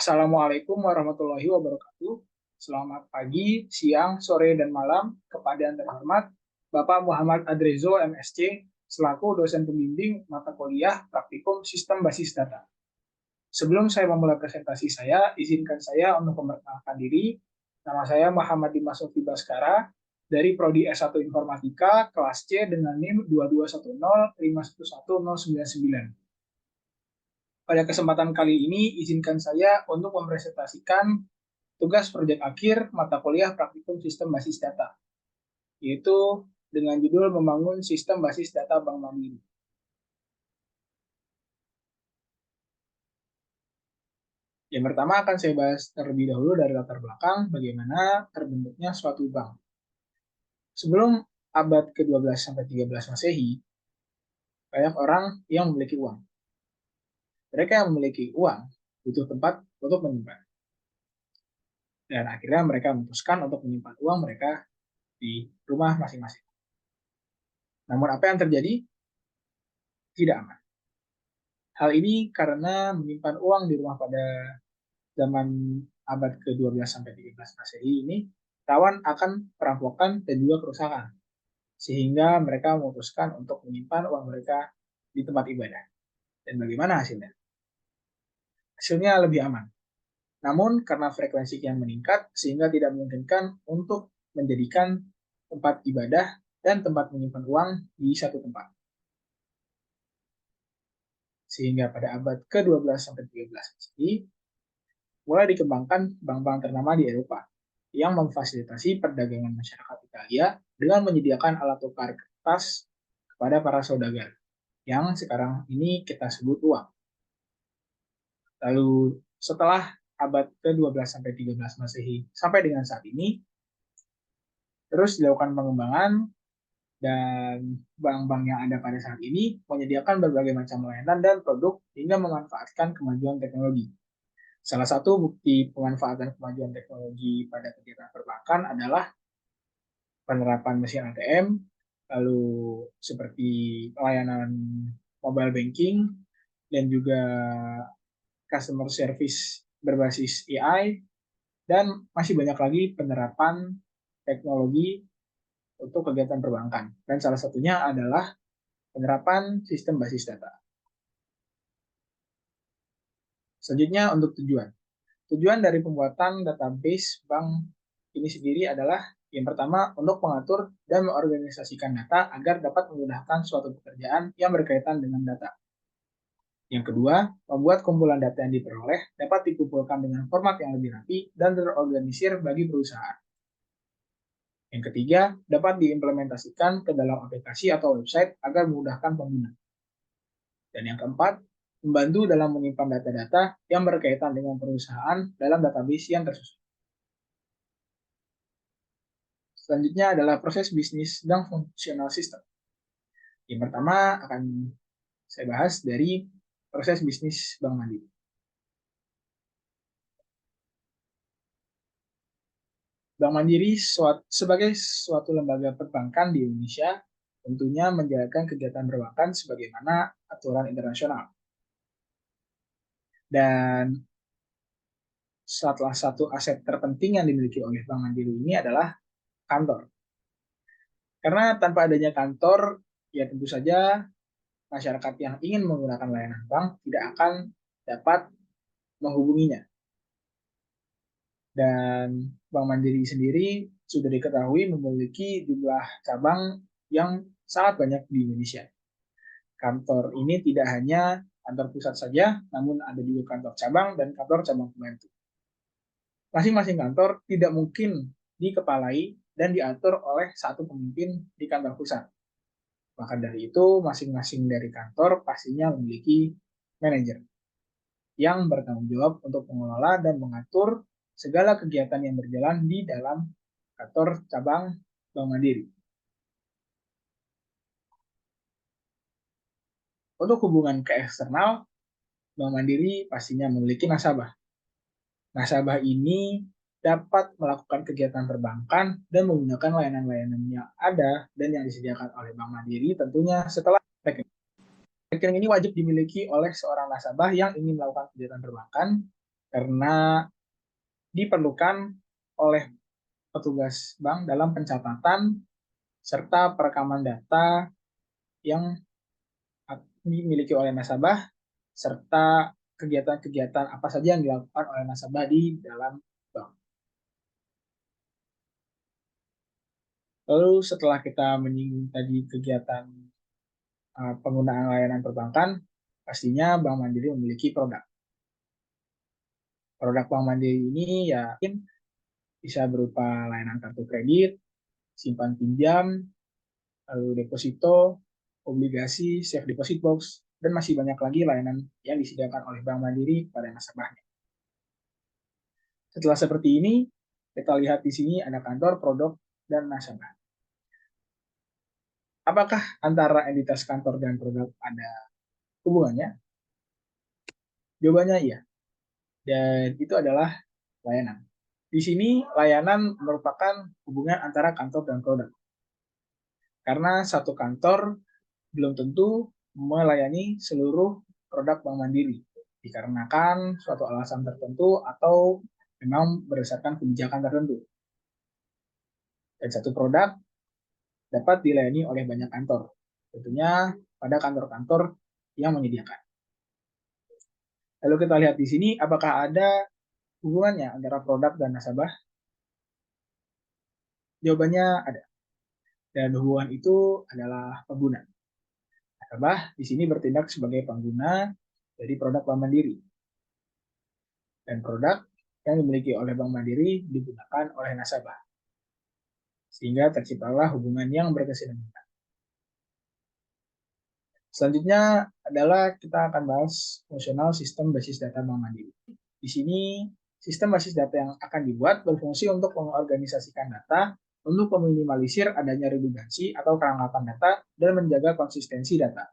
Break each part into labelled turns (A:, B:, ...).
A: Assalamualaikum warahmatullahi wabarakatuh. Selamat pagi, siang, sore, dan malam kepada yang terhormat Bapak Muhammad Adrezo, MSc, selaku dosen pembimbing mata kuliah Praktikum Sistem Basis Data. Sebelum saya memulai presentasi saya, izinkan saya untuk memperkenalkan diri. Nama saya Muhammad Dimas Sofi Baskara dari Prodi S1 Informatika kelas C dengan NIM 2210511099. Pada kesempatan kali ini, izinkan saya untuk mempresentasikan tugas proyek akhir mata kuliah Praktikum Sistem Basis Data, yaitu dengan judul Membangun Sistem Basis Data Bank Mandiri. Yang pertama akan saya bahas terlebih dahulu dari latar belakang bagaimana terbentuknya suatu bank. Sebelum abad ke-12 sampai 13 Masehi, banyak orang yang memiliki uang. Mereka yang memiliki uang butuh tempat untuk menyimpan. Dan akhirnya mereka memutuskan untuk menyimpan uang mereka di rumah masing-masing. Namun apa yang terjadi? Tidak aman. Hal ini karena menyimpan uang di rumah pada zaman abad ke-12 sampai 13 Masehi ini rawan akan perampokan dan juga kerusakan. Sehingga mereka memutuskan untuk menyimpan uang mereka di tempat ibadah. Dan bagaimana hasilnya? Hasilnya lebih aman. Namun karena frekuensi yang meningkat sehingga tidak memungkinkan untuk menjadikan tempat ibadah dan tempat menyimpan uang di satu tempat. Sehingga pada abad ke-12 sampai 13 Masehi mulai dikembangkan bank-bank ternama di Eropa yang memfasilitasi perdagangan masyarakat Italia dengan menyediakan alat tukar kertas kepada para saudagar yang sekarang ini kita sebut uang. Lalu setelah abad ke-12 sampai 13 Masehi sampai dengan saat ini terus dilakukan pengembangan dan bank-bank yang ada pada saat ini menyediakan berbagai macam layanan dan produk hingga memanfaatkan kemajuan teknologi. Salah satu bukti pemanfaatan kemajuan teknologi pada kegiatan perbankan adalah penerapan mesin ATM, lalu seperti layanan mobile banking, dan juga customer service berbasis AI, dan masih banyak lagi penerapan teknologi untuk kegiatan perbankan. Dan salah satunya adalah penerapan sistem basis data. Selanjutnya untuk tujuan. Tujuan dari pembuatan database bank ini sendiri adalah yang pertama untuk mengatur dan mengorganisasikan data agar dapat memudahkan suatu pekerjaan yang berkaitan dengan data. Yang kedua, membuat kumpulan data yang diperoleh dapat dikumpulkan dengan format yang lebih rapi dan terorganisir bagi perusahaan. Yang ketiga, dapat diimplementasikan ke dalam aplikasi atau website agar memudahkan pengguna. Dan yang keempat, membantu dalam menyimpan data-data yang berkaitan dengan perusahaan dalam database yang tersusun. Selanjutnya adalah proses bisnis dan fungsional sistem. Yang pertama akan saya bahas dari proses bisnis Bank Mandiri. Bank Mandiri sebagai suatu lembaga perbankan di Indonesia tentunya menjalankan kegiatan perbankan sebagaimana aturan internasional. Dan salah satu aset terpenting yang dimiliki oleh Bank Mandiri ini adalah kantor. Karena tanpa adanya kantor, ya tentu saja masyarakat yang ingin menggunakan layanan bank tidak akan dapat menghubunginya. Dan Bank Mandiri sendiri sudah diketahui memiliki jumlah cabang yang sangat banyak di Indonesia. Kantor ini tidak hanya kantor pusat saja, namun ada juga kantor cabang dan kantor cabang pembantu. Masing-masing kantor tidak mungkin dikepalai dan diatur oleh satu pemimpin di kantor pusat. Maka dari itu, masing-masing dari kantor pastinya memiliki manajer yang bertanggung jawab untuk mengelola dan mengatur segala kegiatan yang berjalan di dalam kantor cabang Bank Mandiri. Untuk hubungan ke eksternal, Bank Mandiri pastinya memiliki nasabah. Nasabah ini dapat melakukan kegiatan perbankan dan menggunakan layanan-layanan yang ada dan yang disediakan oleh Bank Mandiri tentunya setelah rekening ini wajib dimiliki oleh seorang nasabah yang ingin melakukan kegiatan perbankan karena diperlukan oleh petugas bank dalam pencatatan serta perekaman data yang dimiliki oleh nasabah serta kegiatan-kegiatan apa saja yang dilakukan oleh nasabah di dalam bank. Lalu setelah kita menyinggung tadi kegiatan penggunaan layanan perbankan, pastinya Bank Mandiri memiliki produk. Produk Bank Mandiri ini ya bisa berupa layanan kartu kredit, simpan pinjam, lalu deposito, obligasi, safe deposit box, dan masih banyak lagi layanan yang disediakan oleh Bank Mandiri pada nasabahnya. Setelah seperti ini, kita lihat di sini ada kantor, produk, dan nasabah. Apakah antara entitas kantor dan produk ada hubungannya? Jawabannya iya. Dan itu adalah layanan. Di sini layanan merupakan hubungan antara kantor dan produk. Karena satu kantor belum tentu melayani seluruh produk Bank Mandiri. Dikarenakan suatu alasan tertentu atau memang berdasarkan kebijakan tertentu. Dan satu produk dapat dilayani oleh banyak kantor. Tentunya pada kantor-kantor yang menyediakan. Lalu kita lihat di sini apakah ada hubungannya antara produk dan nasabah? Jawabannya ada. Dan hubungan itu adalah pengguna. Nasabah di sini bertindak sebagai pengguna dari produk Bank Mandiri. Dan produk yang dimiliki oleh Bank Mandiri digunakan oleh nasabah. Sehingga terciptalah hubungan yang berkesinambungan. Selanjutnya adalah kita akan bahas fungsional sistem basis data Bank Mandiri. Di sini, sistem basis data yang akan dibuat berfungsi untuk mengorganisasikan data, untuk meminimalisir adanya redundansi atau kerangkapan data, dan menjaga konsistensi data.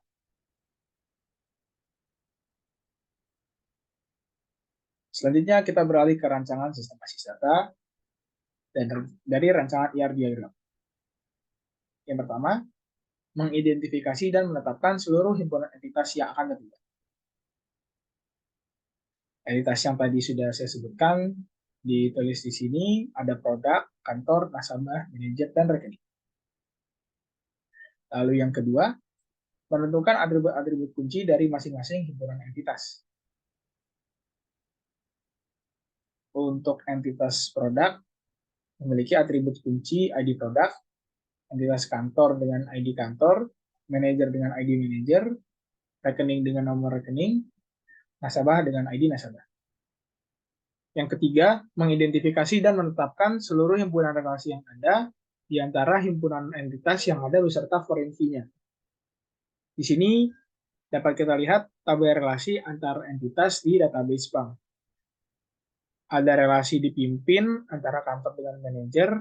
A: Selanjutnya, kita beralih ke rancangan sistem basis data dan dari rancangan IR diagram. Yang pertama, mengidentifikasi dan menetapkan seluruh himpunan entitas yang akan terlibat. Entitas yang tadi sudah saya sebutkan ditulis di sini ada produk, kantor, nasabah, manajer, dan rekening. Lalu yang kedua, menentukan atribut-atribut kunci dari masing-masing himpunan entitas. Untuk entitas produk, memiliki atribut kunci ID produk, entitas kantor dengan ID kantor, manajer dengan ID manajer, rekening dengan nomor rekening, nasabah dengan ID nasabah. Yang ketiga, mengidentifikasi dan menetapkan seluruh himpunan relasi yang ada di antara himpunan entitas yang ada beserta foreign fee-nya. Di sini dapat kita lihat tabel relasi antar entitas di database bank. Ada relasi dipimpin antara kantor dengan manajer,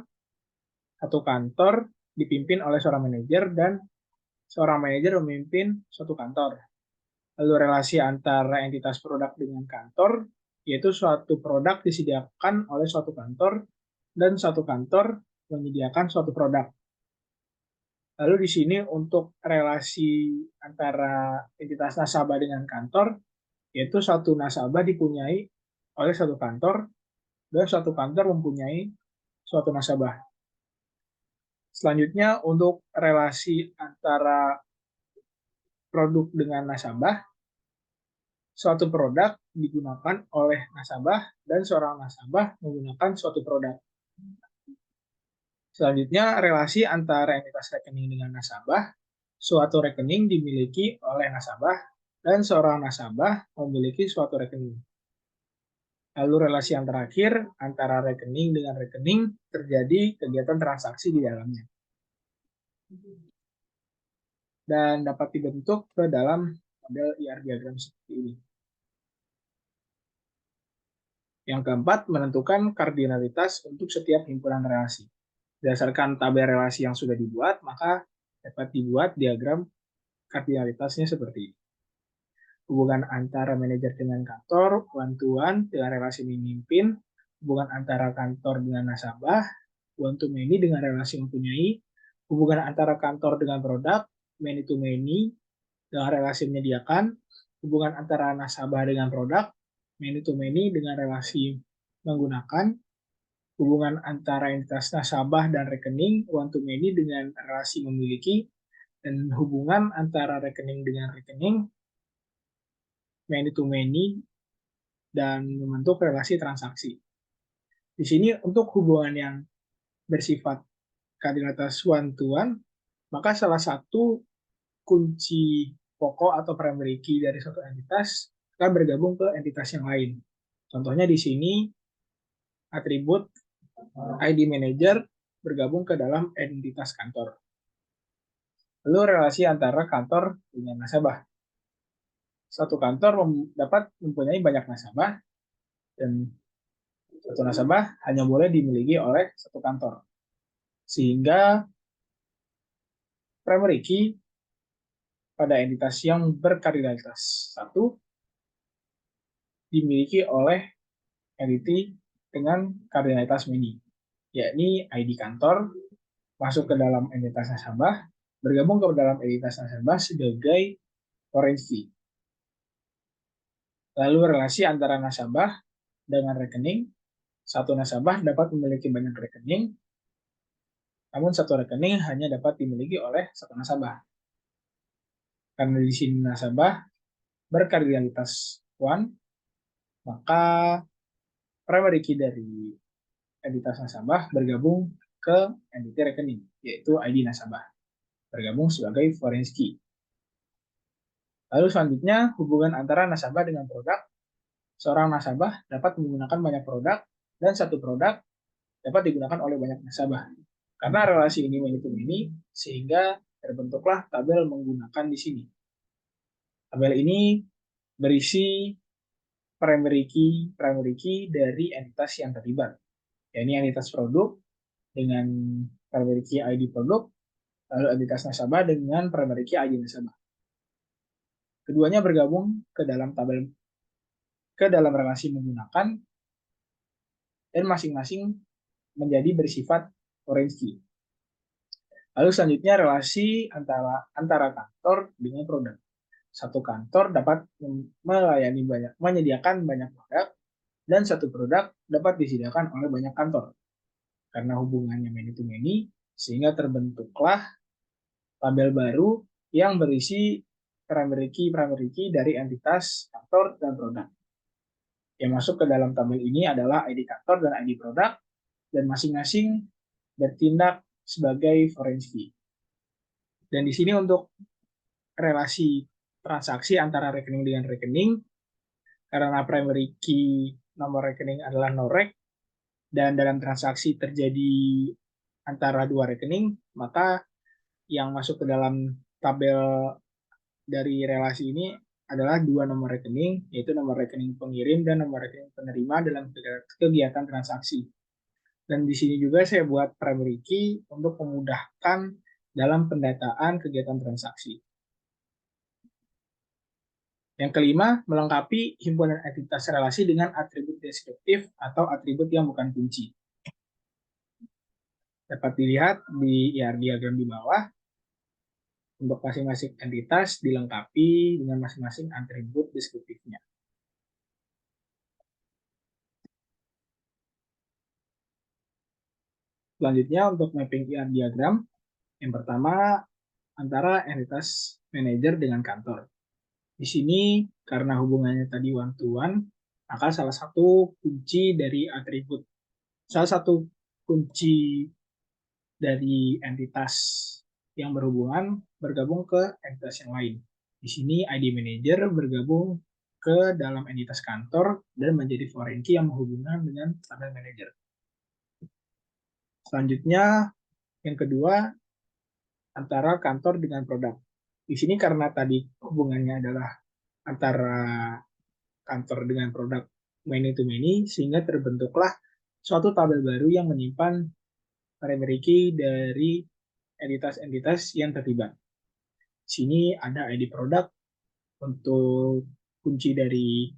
A: satu kantor dipimpin oleh seorang manajer, dan seorang manajer memimpin suatu kantor. Lalu relasi antara entitas produk dengan kantor, yaitu suatu produk disediakan oleh suatu kantor, dan suatu kantor menyediakan suatu produk. Lalu di sini untuk relasi antara entitas nasabah dengan kantor, yaitu suatu nasabah dipunyai oleh suatu kantor, dan suatu kantor mempunyai suatu nasabah. Selanjutnya untuk relasi antara produk dengan nasabah, suatu produk digunakan oleh nasabah dan seorang nasabah menggunakan suatu produk. Selanjutnya, relasi antara entitas rekening dengan nasabah, suatu rekening dimiliki oleh nasabah dan seorang nasabah memiliki suatu rekening. Lalu relasi yang terakhir, antara rekening dengan rekening terjadi kegiatan transaksi di dalamnya. Dan dapat dibentuk ke dalam model IR diagram seperti ini. Yang keempat, menentukan kardinalitas untuk setiap himpunan relasi. Berdasarkan tabel relasi yang sudah dibuat, maka dapat dibuat diagram kardinalitasnya seperti ini. Hubungan antara manajer dengan kantor, one-to-one dengan relasi memimpin, hubungan antara kantor dengan nasabah, one-to-many dengan relasi mempunyai, hubungan antara kantor dengan produk, many-to-many dengan relasi menyediakan, hubungan antara nasabah dengan produk, many to many dengan relasi menggunakan hubungan antara entitas nasabah dan rekening one to many dengan relasi memiliki, dan hubungan antara rekening dengan rekening many to many dan membentuk relasi transaksi. Di sini untuk hubungan yang bersifat kardinalitas one to one, maka salah satu kunci pokok atau primary key dari suatu entitas akan bergabung ke entitas yang lain. Contohnya di sini atribut ID manager bergabung ke dalam entitas kantor. Lalu relasi antara kantor dengan nasabah. Suatu kantor dapat mempunyai banyak nasabah, dan satu nasabah hanya boleh dimiliki oleh satu kantor. Sehingga primary key pada entitas yang berkardinalitas 1 dimiliki oleh entity dengan kardinalitas many, yakni ID kantor masuk ke dalam entitas nasabah, bergabung ke dalam entitas nasabah sebagai foreign key. Lalu relasi antara nasabah dengan rekening, satu nasabah dapat memiliki banyak rekening, namun satu rekening hanya dapat dimiliki oleh satu nasabah. Karena di sini nasabah berkardinalitas 1, maka primary key dari entitas nasabah bergabung ke entity rekening, yaitu ID nasabah, bergabung sebagai foreign key. Lalu selanjutnya, hubungan antara nasabah dengan produk. Seorang nasabah dapat menggunakan banyak produk, dan satu produk dapat digunakan oleh banyak nasabah. Karena relasi ini many to many, sehingga terbentuklah tabel menggunakan di sini. Tabel ini berisi primary key dari entitas yang terlibat, yakni entitas produk dengan primary key ID produk, lalu entitas nasabah dengan primary key ID nasabah. Keduanya bergabung ke dalam relasi menggunakan, dan masing-masing menjadi bersifat foreign key. Lalu selanjutnya relasi antara kantor dengan produk. Satu kantor dapat menyediakan banyak produk, dan satu produk dapat disediakan oleh banyak kantor. Karena hubungannya many to many, sehingga terbentuklah tabel baru yang berisi primary key dari entitas kantor dan produk. Yang masuk ke dalam tabel ini adalah ID kantor dan ID produk, dan masing-masing bertindak sebagai foreign key. Dan di sini untuk relasi transaksi antara rekening dengan rekening, karena primary key nomor rekening adalah norek, dan dalam transaksi terjadi antara dua rekening, maka yang masuk ke dalam tabel dari relasi ini adalah dua nomor rekening, yaitu nomor rekening pengirim dan nomor rekening penerima dalam kegiatan transaksi. Dan di sini juga saya buat primary key untuk memudahkan dalam pendataan kegiatan transaksi. Yang kelima, melengkapi himpunan entitas relasi dengan atribut deskriptif atau atribut yang bukan kunci. Dapat dilihat di diagram di bawah, untuk masing-masing entitas dilengkapi dengan masing-masing atribut deskriptifnya. Selanjutnya untuk mapping IR diagram, yang pertama antara entitas manajer dengan kantor. Di sini karena hubungannya tadi one to one, maka salah satu kunci dari entitas yang berhubungan bergabung ke entitas yang lain. Di sini ID manager bergabung ke dalam entitas kantor dan menjadi foreign key yang menghubungkan dengan tabel manager. Selanjutnya, yang kedua, antara kantor dengan produk. Di sini karena tadi hubungannya adalah antara kantor dengan produk many to many, sehingga terbentuklah suatu tabel baru yang menyimpan primary key dari entitas-entitas yang terlibat. Di sini ada ID produk untuk kunci dari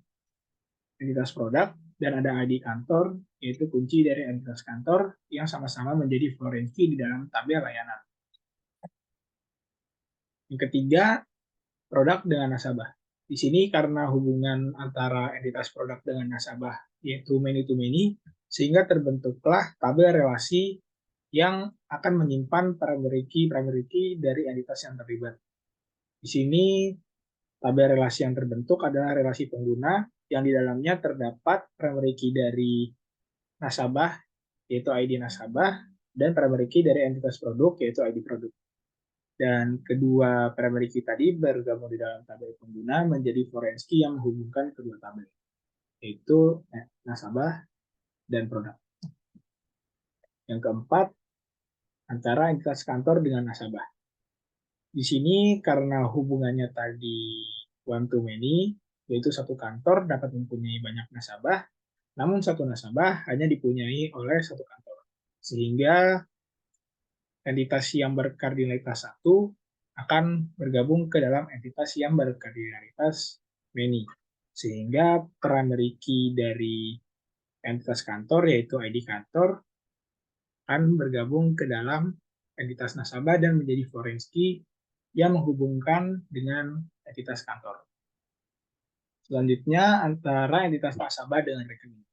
A: entitas produk, dan ada ID kantor, yaitu kunci dari entitas kantor yang sama-sama menjadi foreign key di dalam tabel layanan. Yang ketiga, produk dengan nasabah. Di sini karena hubungan antara entitas produk dengan nasabah yaitu many to many, sehingga terbentuklah tabel relasi yang akan menyimpan primary key dari entitas yang terlibat. Di sini tabel relasi yang terbentuk adalah relasi pengguna yang di dalamnya terdapat primary key dari nasabah yaitu ID nasabah dan primary key dari entitas produk yaitu ID produk. Dan kedua primary key tadi bergabung di dalam tabel pengguna menjadi foreign key yang menghubungkan kedua tabel, yaitu nasabah dan produk. Yang keempat, antara entitas kantor dengan nasabah. Di sini karena hubungannya tadi one to many, yaitu satu kantor dapat mempunyai banyak nasabah, namun satu nasabah hanya dipunyai oleh satu kantor. Sehingga entitas yang berkardinalitas satu akan bergabung ke dalam entitas yang berkardinalitas many. Sehingga primary key dari entitas kantor, yaitu ID kantor, akan bergabung ke dalam entitas nasabah dan menjadi foreign key yang menghubungkan dengan entitas kantor. Selanjutnya, antara entitas nasabah dengan rekening.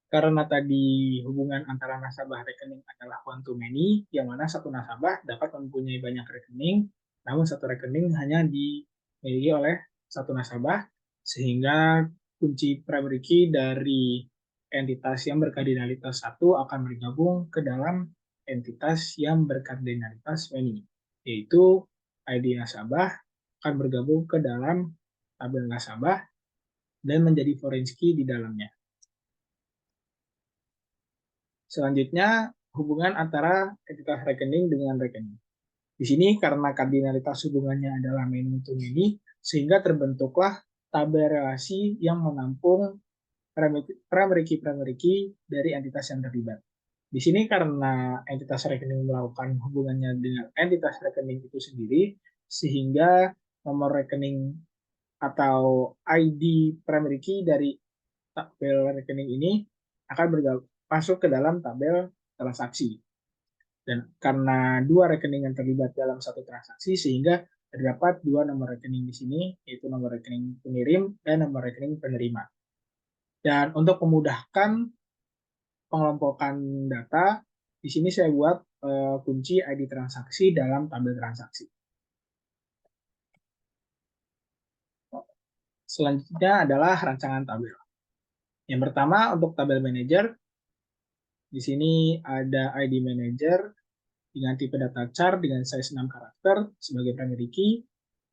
A: Karena tadi hubungan antara nasabah rekening adalah one to many, yang mana satu nasabah dapat mempunyai banyak rekening, namun satu rekening hanya dimiliki oleh satu nasabah, sehingga kunci primary key dari entitas yang berkardinalitas satu akan bergabung ke dalam entitas yang berkardinalitas many, yaitu ID nasabah akan bergabung ke dalam tabel nasabah dan menjadi foreign key di dalamnya. Selanjutnya, hubungan antara entitas rekening dengan rekening. Di sini karena kardinalitas hubungannya adalah many to many, sehingga terbentuklah tabel relasi yang menampung primary key dari entitas yang terlibat. Di sini karena entitas rekening melakukan hubungannya dengan entitas rekening itu sendiri, sehingga nomor rekening atau ID primary key dari tabel rekening ini akan masuk ke dalam tabel transaksi. Dan karena dua rekening yang terlibat dalam satu transaksi, sehingga terdapat dua nomor rekening di sini, yaitu nomor rekening pengirim dan nomor rekening penerima. Dan untuk memudahkan pengelompokan data, di sini saya buat kunci ID transaksi dalam tabel transaksi. Selanjutnya adalah rancangan tabel. Yang pertama untuk tabel manager, di sini ada ID manager dengan tipe data char dengan size 6 karakter sebagai primary key,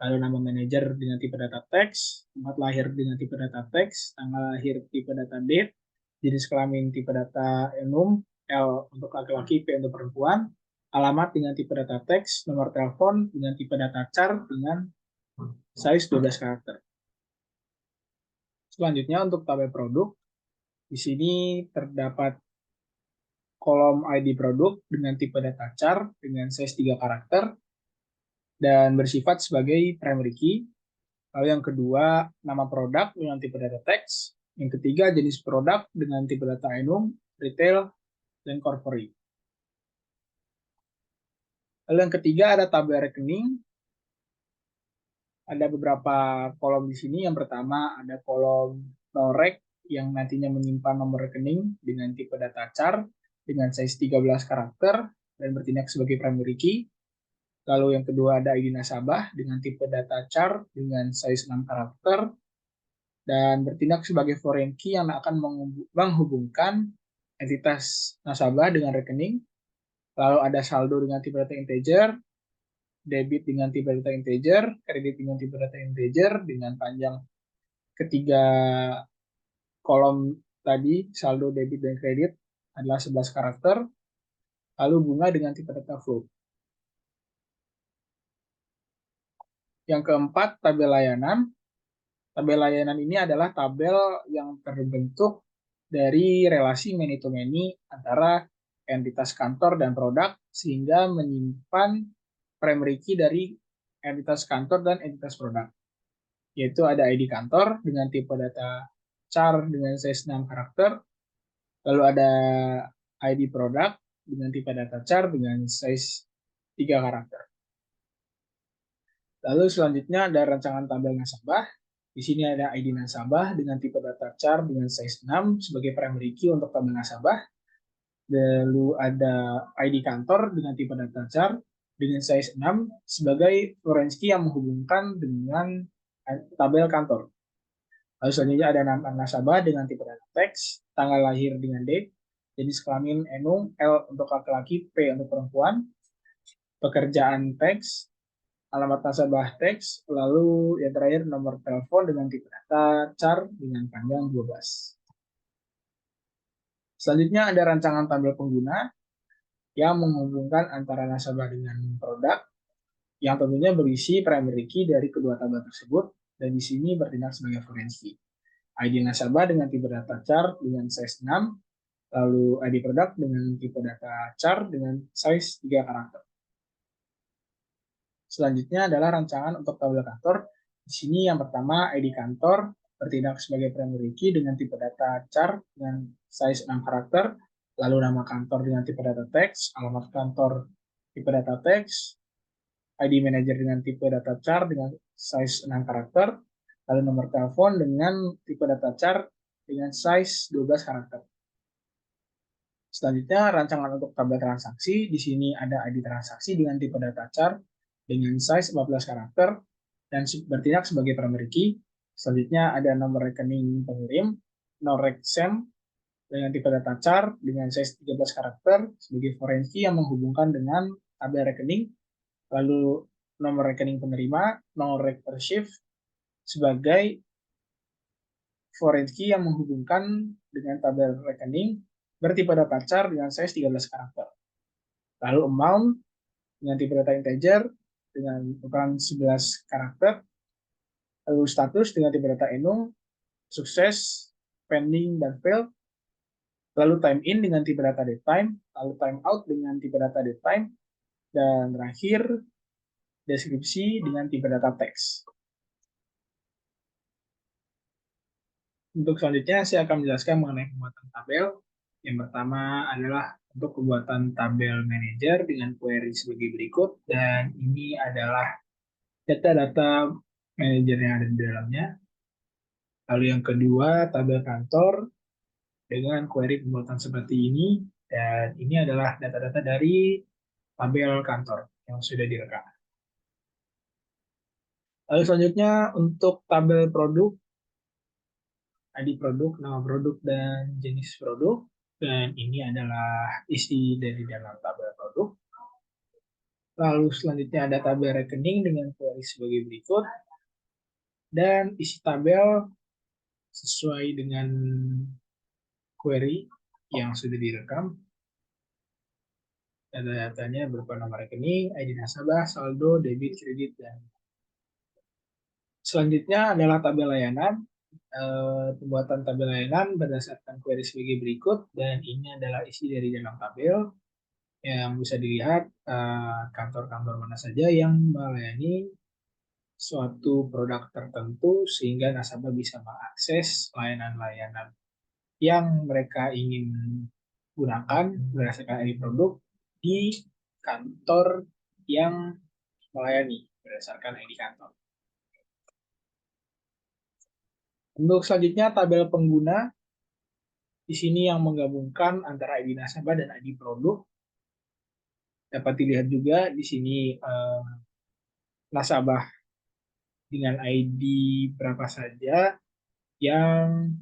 A: lalu nama manager dengan tipe data text, tempat lahir dengan tipe data text, tanggal lahir tipe data date, jenis kelamin tipe data enum, L untuk laki-laki, P untuk perempuan, alamat dengan tipe data text, nomor telepon dengan tipe data char dengan size 12 karakter. Selanjutnya untuk tabel produk, di sini terdapat kolom ID produk dengan tipe data char dengan size 3 karakter dan bersifat sebagai primary key. Lalu yang kedua, nama produk dengan tipe data text. Yang ketiga, jenis produk dengan tipe data enum, retail, dan corporate. Lalu yang ketiga ada tabel rekening. Ada beberapa kolom di sini. Yang pertama ada kolom norek yang nantinya menyimpan nomor rekening dengan tipe data char dengan size 13 karakter dan bertindak sebagai primary key. Lalu yang kedua ada ID nasabah dengan tipe data char dengan size 6 karakter dan bertindak sebagai foreign key yang akan menghubungkan entitas nasabah dengan rekening. Lalu ada saldo dengan tipe data integer, debit dengan tipe data integer, kredit dengan tipe data integer dengan panjang ketiga kolom tadi, saldo, debit, dan kredit adalah 11 karakter. Lalu bunga dengan tipe data float. Yang keempat, tabel layanan. Tabel layanan ini adalah tabel yang terbentuk dari relasi many to many antara entitas kantor dan produk, sehingga menyimpan primary key dari entitas kantor dan entitas produk. Yaitu ada ID kantor dengan tipe data char dengan size 6 karakter, lalu ada ID produk dengan tipe data char dengan size 3 karakter. Lalu selanjutnya ada rancangan tabel nasabah. Di sini ada ID nasabah dengan tipe data char dengan size 6 sebagai primary key untuk tabel nasabah. Lalu ada ID kantor dengan tipe data char dengan size 6 sebagai foreign key yang menghubungkan dengan tabel kantor. Lalu selanjutnya ada nama nasabah dengan tipe data teks, tanggal lahir dengan date, jenis kelamin enum, L untuk laki-laki, P untuk perempuan, pekerjaan teks, alamat nasabah teks, lalu yang terakhir nomor telepon dengan tipe data char dengan panjang 12. Selanjutnya ada rancangan tabel pengguna yang menghubungkan antara nasabah dengan produk yang tentunya berisi primary key dari kedua tabel tersebut dan di sini bertindak sebagai foreign key. ID nasabah dengan tipe data char dengan size 6, lalu ID produk dengan tipe data char dengan size 3 karakter. Selanjutnya adalah rancangan untuk tabel kantor. Di sini yang pertama ID kantor bertindak sebagai primary key dengan tipe data char dengan size 6 karakter, lalu nama kantor dengan tipe data teks, alamat kantor tipe data teks, ID manager dengan tipe data char dengan size 6 karakter, lalu nomor telepon dengan tipe data char dengan size 12 karakter. Selanjutnya, rancangan untuk tabel transaksi. Di sini ada ID transaksi dengan tipe data char dengan size 14 karakter dan bertindak sebagai primary key. Selanjutnya ada nomor rekening pengirim, NOREXEM dengan tipe data char dengan size 13 karakter sebagai foreign key yang menghubungkan dengan tabel rekening. Lalu nomor rekening penerima, NOREC sebagai foreign key yang menghubungkan dengan tabel rekening bertipe data char dengan size 13 karakter. Lalu amount dengan tipe data integer dengan ukuran 11 karakter. Lalu status dengan tipe data enum, sukses, pending, dan fail. Lalu time in dengan tipe data datetime, lalu time out dengan tipe data datetime, dan terakhir deskripsi dengan tipe data teks. Untuk selanjutnya saya akan menjelaskan mengenai pembuatan tabel. Yang pertama adalah untuk pembuatan tabel manager dengan query sebagai berikut, dan ini adalah data-data manajer yang ada di dalamnya. Lalu yang kedua, tabel kantor dengan query pembuatan seperti ini, dan ini adalah data-data dari tabel kantor yang sudah direkam. Lalu selanjutnya untuk tabel produk, ID produk, nama produk, dan jenis produk. Dan ini adalah isi dari dalam tabel produk. Lalu selanjutnya ada tabel rekening dengan query sebagai berikut. Dan isi tabel sesuai dengan query yang sudah direkam. Data-datanya berupa nomor rekening, ID nasabah, saldo, debit, kredit, dan selanjutnya adalah tabel layanan. Pembuatan tabel layanan berdasarkan query sebagai berikut, dan ini adalah isi dari dalam tabel yang bisa dilihat kantor-kantor mana saja yang melayani suatu produk tertentu sehingga nasabah bisa mengakses layanan-layanan yang mereka ingin gunakan berdasarkan ID produk di kantor yang melayani berdasarkan ID kantor. Untuk selanjutnya tabel pengguna, di sini yang menggabungkan antara ID nasabah dan ID produk. Dapat dilihat juga di sini nasabah dengan ID berapa saja yang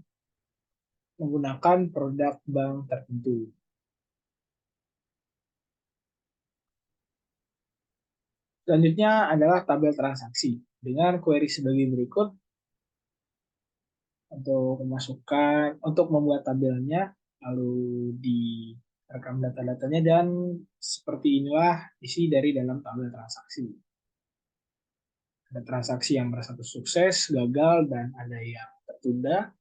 A: menggunakan produk bank tertentu. Selanjutnya adalah tabel transaksi dengan query sebagai berikut. Untuk membuat tabelnya, lalu direkam data-datanya, dan seperti inilah isi dari dalam tabel transaksi. Ada transaksi yang bersatu sukses, gagal, dan ada yang tertunda.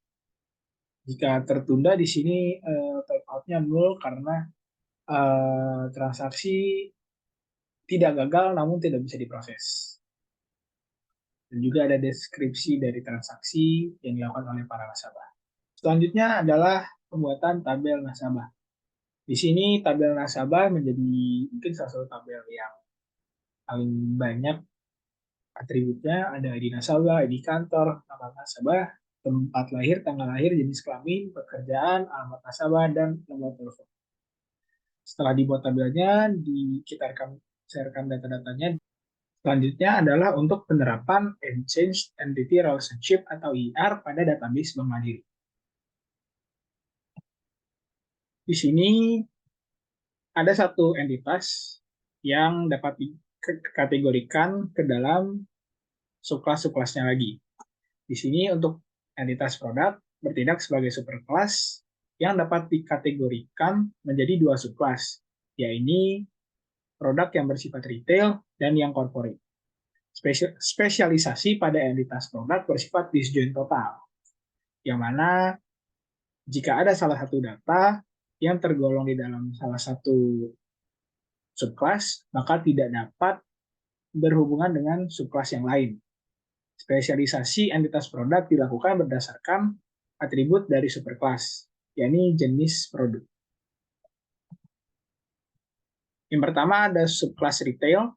A: Jika tertunda di sini timeout-nya 0 karena transaksi tidak gagal namun tidak bisa diproses. Dan juga ada deskripsi dari transaksi yang dilakukan oleh para nasabah. Selanjutnya adalah pembuatan tabel nasabah. Di sini tabel nasabah menjadi mungkin salah satu tabel yang paling banyak Atributnya ada ID nasabah, ID kantor, nama nasabah, tempat lahir, tanggal lahir, jenis kelamin, pekerjaan, alamat nasabah, dan nomor telepon. Setelah dibuat tabelnya, kita sharekan data-datanya. Selanjutnya adalah untuk penerapan Exchange Entity Relationship atau ER pada database Bank Mandiri. Di sini ada satu entitas yang dapat dikategorikan ke dalam subclass-subclassnya lagi. Di sini untuk entitas produk bertindak sebagai superclass yang dapat dikategorikan menjadi dua subclass, yaitu produk yang bersifat retail dan yang corporate. Spesialisasi pada entitas produk bersifat disjoint total, yang mana jika ada salah satu data yang tergolong di dalam salah satu subclass, maka tidak dapat berhubungan dengan subclass yang lain. Spesialisasi entitas produk dilakukan berdasarkan atribut dari superclass, yakni jenis produk. Yang pertama ada subclass retail.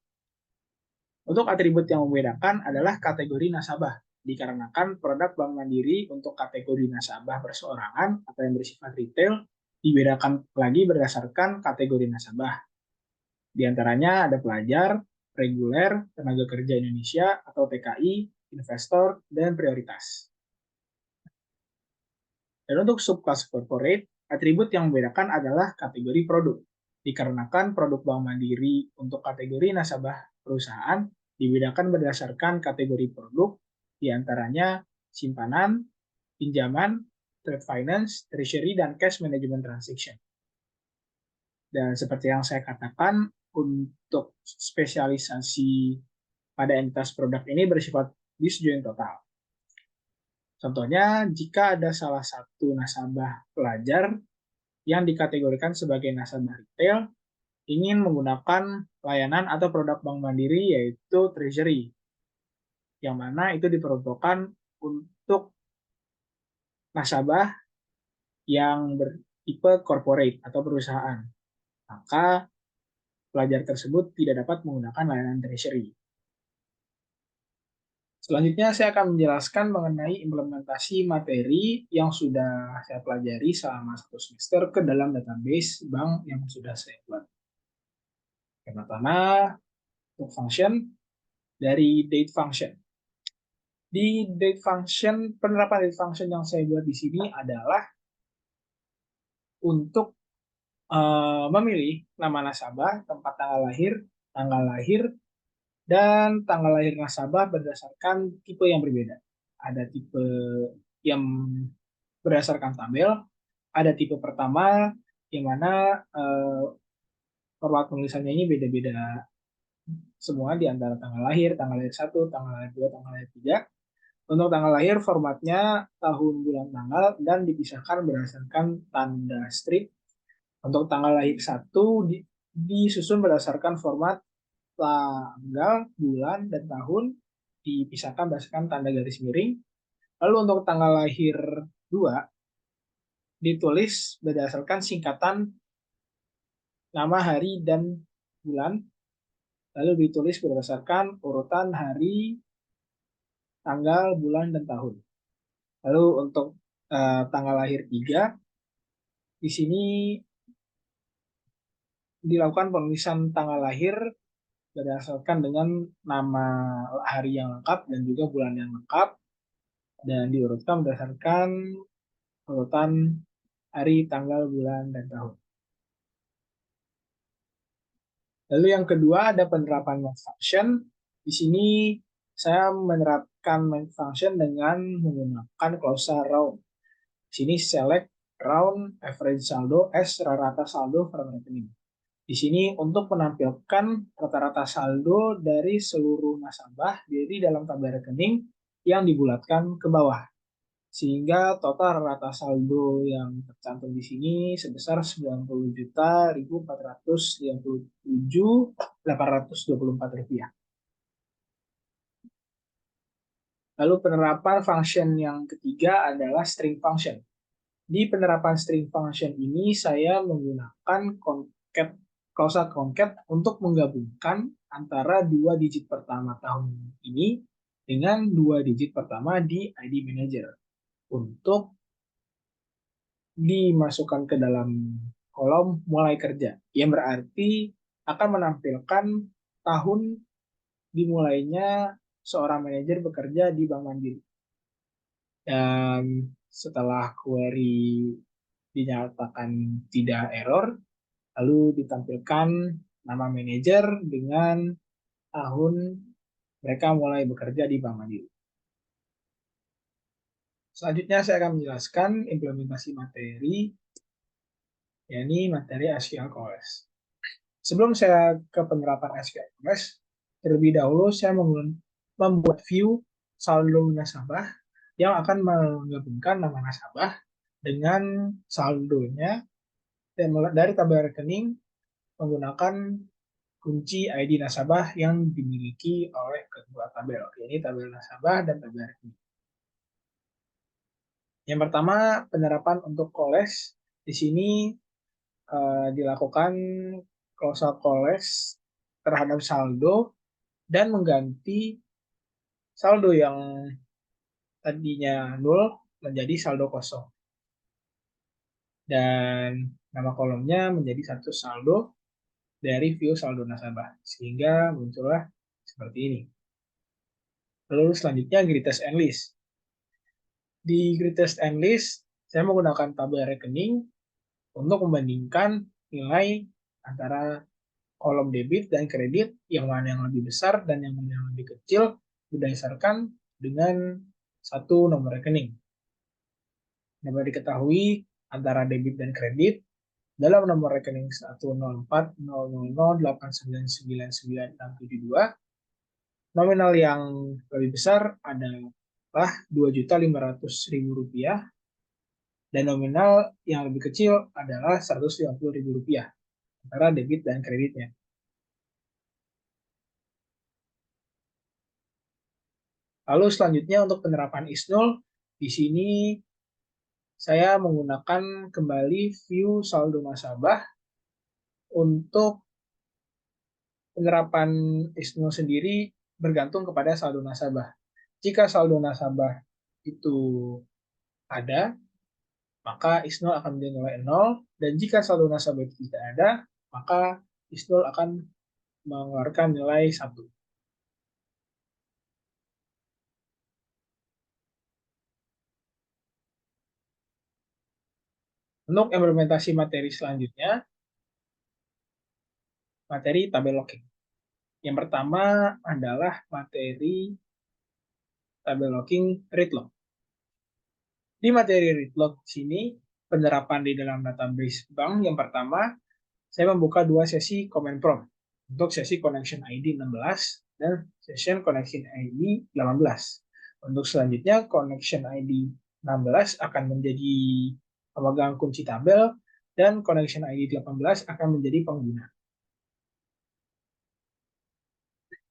A: Untuk atribut yang membedakan adalah kategori nasabah, dikarenakan produk Bank Mandiri untuk kategori nasabah perseorangan atau yang bersifat retail dibedakan lagi berdasarkan kategori nasabah. Di antaranya ada pelajar, reguler, tenaga kerja Indonesia atau TKI, investor, dan prioritas. Dan untuk subclass corporate, atribut yang membedakan adalah kategori produk. Dikarenakan produk Bank Mandiri untuk kategori nasabah perusahaan dibedakan berdasarkan kategori produk, diantaranya simpanan, pinjaman, trade finance, treasury, dan cash management transaction. Dan seperti yang saya katakan, untuk spesialisasi pada entitas produk ini bersifat disjoint total. Contohnya, jika ada salah satu nasabah pelajar yang dikategorikan sebagai nasabah retail, ingin menggunakan layanan atau produk Bank Mandiri yaitu Treasury, yang mana itu diperuntukkan untuk nasabah yang bertipe corporate atau perusahaan. Maka pelajar tersebut tidak dapat menggunakan layanan Treasury. Selanjutnya saya akan menjelaskan mengenai implementasi materi yang sudah saya pelajari selama 1 semester ke dalam database bank yang sudah saya buat. Yang pertama, untuk function dari date function. Di date function, penerapan date function yang saya buat di sini adalah untuk memilih nama nasabah, tempat tanggal lahir, dan tanggal lahir nasabah berdasarkan tipe yang berbeda. Ada tipe yang berdasarkan tabel, ada tipe pertama yang mana format penulisannya ini beda-beda semua di antara tanggal lahir 1, tanggal lahir 2, tanggal lahir 3. Untuk tanggal lahir formatnya tahun, bulan, tanggal, dan dipisahkan berdasarkan tanda strip. Untuk tanggal lahir 1 disusun berdasarkan format tanggal, bulan, dan tahun, dipisahkan berdasarkan tanda garis miring. Lalu untuk tanggal lahir 2 ditulis berdasarkan singkatan nama, hari, dan bulan, lalu ditulis berdasarkan urutan hari, tanggal, bulan, dan tahun. Lalu untuk tanggal lahir 3, di sini dilakukan penulisan tanggal lahir berdasarkan dengan nama hari yang lengkap dan juga bulan yang lengkap, dan diurutkan berdasarkan urutan hari, tanggal, bulan, dan tahun. Lalu yang kedua ada penerapan main function. Di sini saya menerapkan main function dengan menggunakan klausa round. Di sini select round average saldo as rata-rata saldo from rekening. Di sini untuk menampilkan rata-rata saldo dari seluruh nasabah dari dalam tabel rekening yang dibulatkan ke bawah. Sehingga total rata saldo yang tercantum di sini sebesar 90.497.824 rupiah. Lalu penerapan function yang ketiga adalah string function. Di penerapan string function ini saya menggunakan klausa concat untuk menggabungkan antara 2 digit pertama tahun ini dengan 2 digit pertama di ID Manager untuk dimasukkan ke dalam kolom mulai kerja, yang berarti akan menampilkan tahun dimulainya seorang manajer bekerja di Bank Mandiri. Dan setelah query dinyatakan tidak error, lalu ditampilkan nama manajer dengan tahun mereka mulai bekerja di Bank Mandiri. Selanjutnya saya akan menjelaskan implementasi materi, yakni materi SQL Cores. Sebelum saya ke penerapan SQL Cores, terlebih dahulu saya membuat view saldo nasabah yang akan menggabungkan nama nasabah dengan saldonya dari tabel rekening menggunakan kunci ID nasabah yang dimiliki oleh kedua tabel, yaitu tabel nasabah dan tabel rekening. Yang pertama, penerapan untuk coles. Di sini dilakukan close coles terhadap saldo dan mengganti saldo yang tadinya 0 menjadi saldo kosong. Dan nama kolomnya menjadi satu saldo dari view saldo nasabah. Sehingga muncullah seperti ini. Lalu selanjutnya greatest and least. Di greatest and least, saya menggunakan tabel rekening untuk membandingkan nilai antara kolom debit dan kredit, yang mana yang lebih besar dan yang mana yang lebih kecil, berdasarkan dengan satu nomor rekening. Dapat diketahui antara debit dan kredit dalam nomor rekening 1040008999672, nominal yang lebih besar adalah Rp2.500.000 dan nominal yang lebih kecil adalah Rp150.000 antara debit dan kreditnya. Lalu selanjutnya untuk penerapan ISNUL, di sini saya menggunakan kembali view saldo nasabah. Untuk penerapan ISNUL sendiri bergantung kepada saldo nasabah. Jika saldo nasabah itu ada, maka ISNUL akan menjadi nilai 0, dan jika saldo nasabah itu tidak ada, maka ISNUL akan mengeluarkan nilai 1. Untuk implementasi materi selanjutnya, materi tabel locking. Yang pertama adalah materi tabel locking read log. Di materi read log sini, penerapan di dalam database bank yang pertama, saya membuka 2 sesi command prompt untuk sesi connection ID 16 dan session connection ID 18. Untuk selanjutnya, connection ID 16 akan menjadi pemegang kunci tabel dan connection ID 18 akan menjadi pengguna.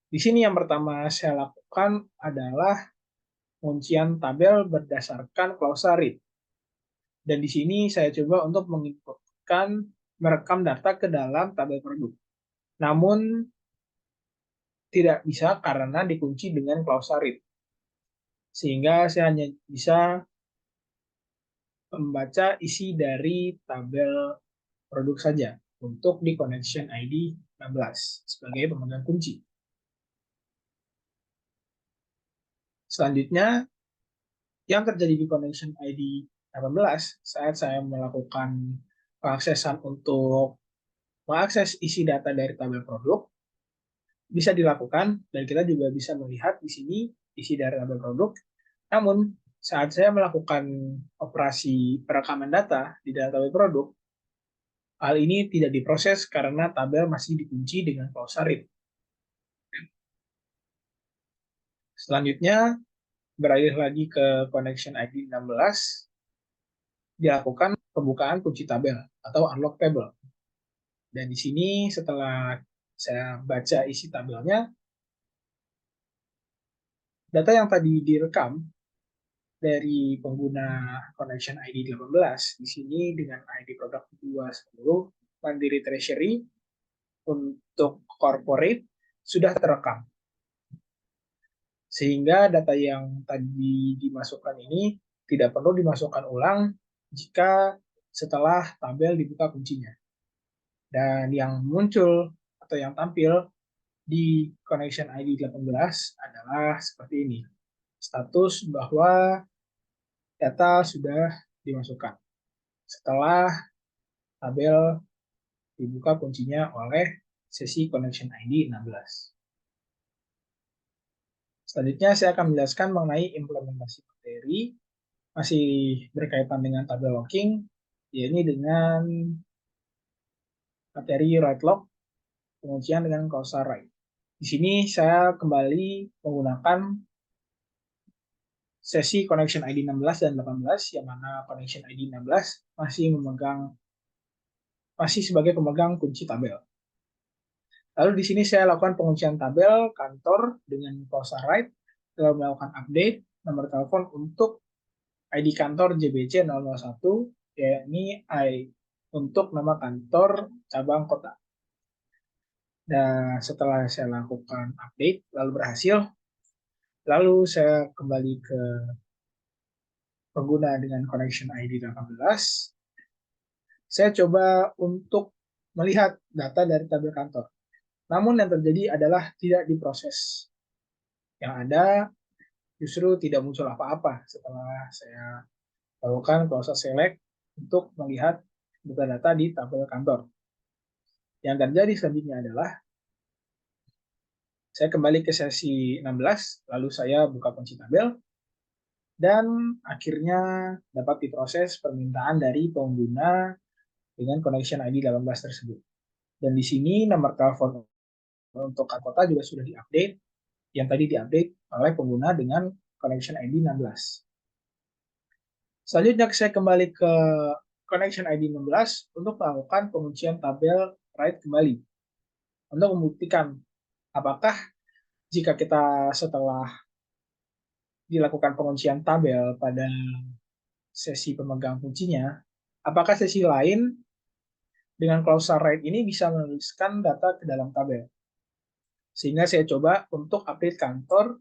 A: Di sini yang pertama saya lakukan adalah penguncian tabel berdasarkan klausa read. Dan di sini saya coba untuk menginputkan merekam data ke dalam tabel produk. Namun tidak bisa karena dikunci dengan klausa read. Sehingga saya hanya bisa membaca isi dari tabel produk saja untuk di connection ID 16 sebagai pemegang kunci. Selanjutnya, yang terjadi di connection ID 18 saat saya melakukan pengaksesan untuk mengakses isi data dari tabel produk bisa dilakukan, dan kita juga bisa melihat di sini isi dari tabel produk. Namun saat saya melakukan operasi perekaman data di dalam tabel produk, hal ini tidak diproses karena tabel masih dikunci dengan klausa read. Selanjutnya, beralih lagi ke connection ID 16, dilakukan pembukaan kunci tabel atau unlock table. Dan di sini setelah saya baca isi tabelnya, data yang tadi direkam dari pengguna connection ID 18, di sini dengan ID produk 210, Mandiri Treasury, untuk corporate sudah terekam. Sehingga data yang tadi dimasukkan ini tidak perlu dimasukkan ulang jika setelah tabel dibuka kuncinya. Dan yang muncul atau yang tampil di connection ID 18 adalah seperti ini. Status bahwa data sudah dimasukkan setelah tabel dibuka kuncinya oleh sesi connection ID 16. Selanjutnya saya akan menjelaskan mengenai implementasi materi masih berkaitan dengan tabel locking, yaitu dengan materi write log, penguncian dengan causal write. Di sini saya kembali menggunakan sesi connection ID 16 dan 18, yang mana connection ID 16 masih sebagai pemegang kunci tabel. Lalu di sini saya lakukan penguncian tabel kantor dengan causal write, lalu melakukan update nomor telepon untuk ID kantor JBC 001, yakni untuk nama kantor cabang kota. Dan setelah saya lakukan update, lalu berhasil, lalu saya kembali ke pengguna dengan connection ID 18. Saya coba untuk melihat data dari tabel kantor. Namun yang terjadi adalah tidak diproses. Yang ada justru tidak muncul apa-apa setelah saya lakukan proses select untuk melihat data-data di tabel kantor. Yang terjadi selanjutnya adalah saya kembali ke sesi 16, lalu saya buka kunci tabel, dan akhirnya dapat diproses permintaan dari pengguna dengan connection ID 18 tersebut. Dan di sini nomor telepon untuk kota juga sudah diupdate, yang tadi diupdate oleh pengguna dengan connection ID 16. Selanjutnya saya kembali ke connection ID 16 untuk melakukan penguncian tabel write kembali. Untuk membuktikan apakah jika kita setelah dilakukan penguncian tabel pada sesi pemegang kuncinya, apakah sesi lain dengan causal write ini bisa menuliskan data ke dalam tabel. Sehingga saya coba untuk update kantor,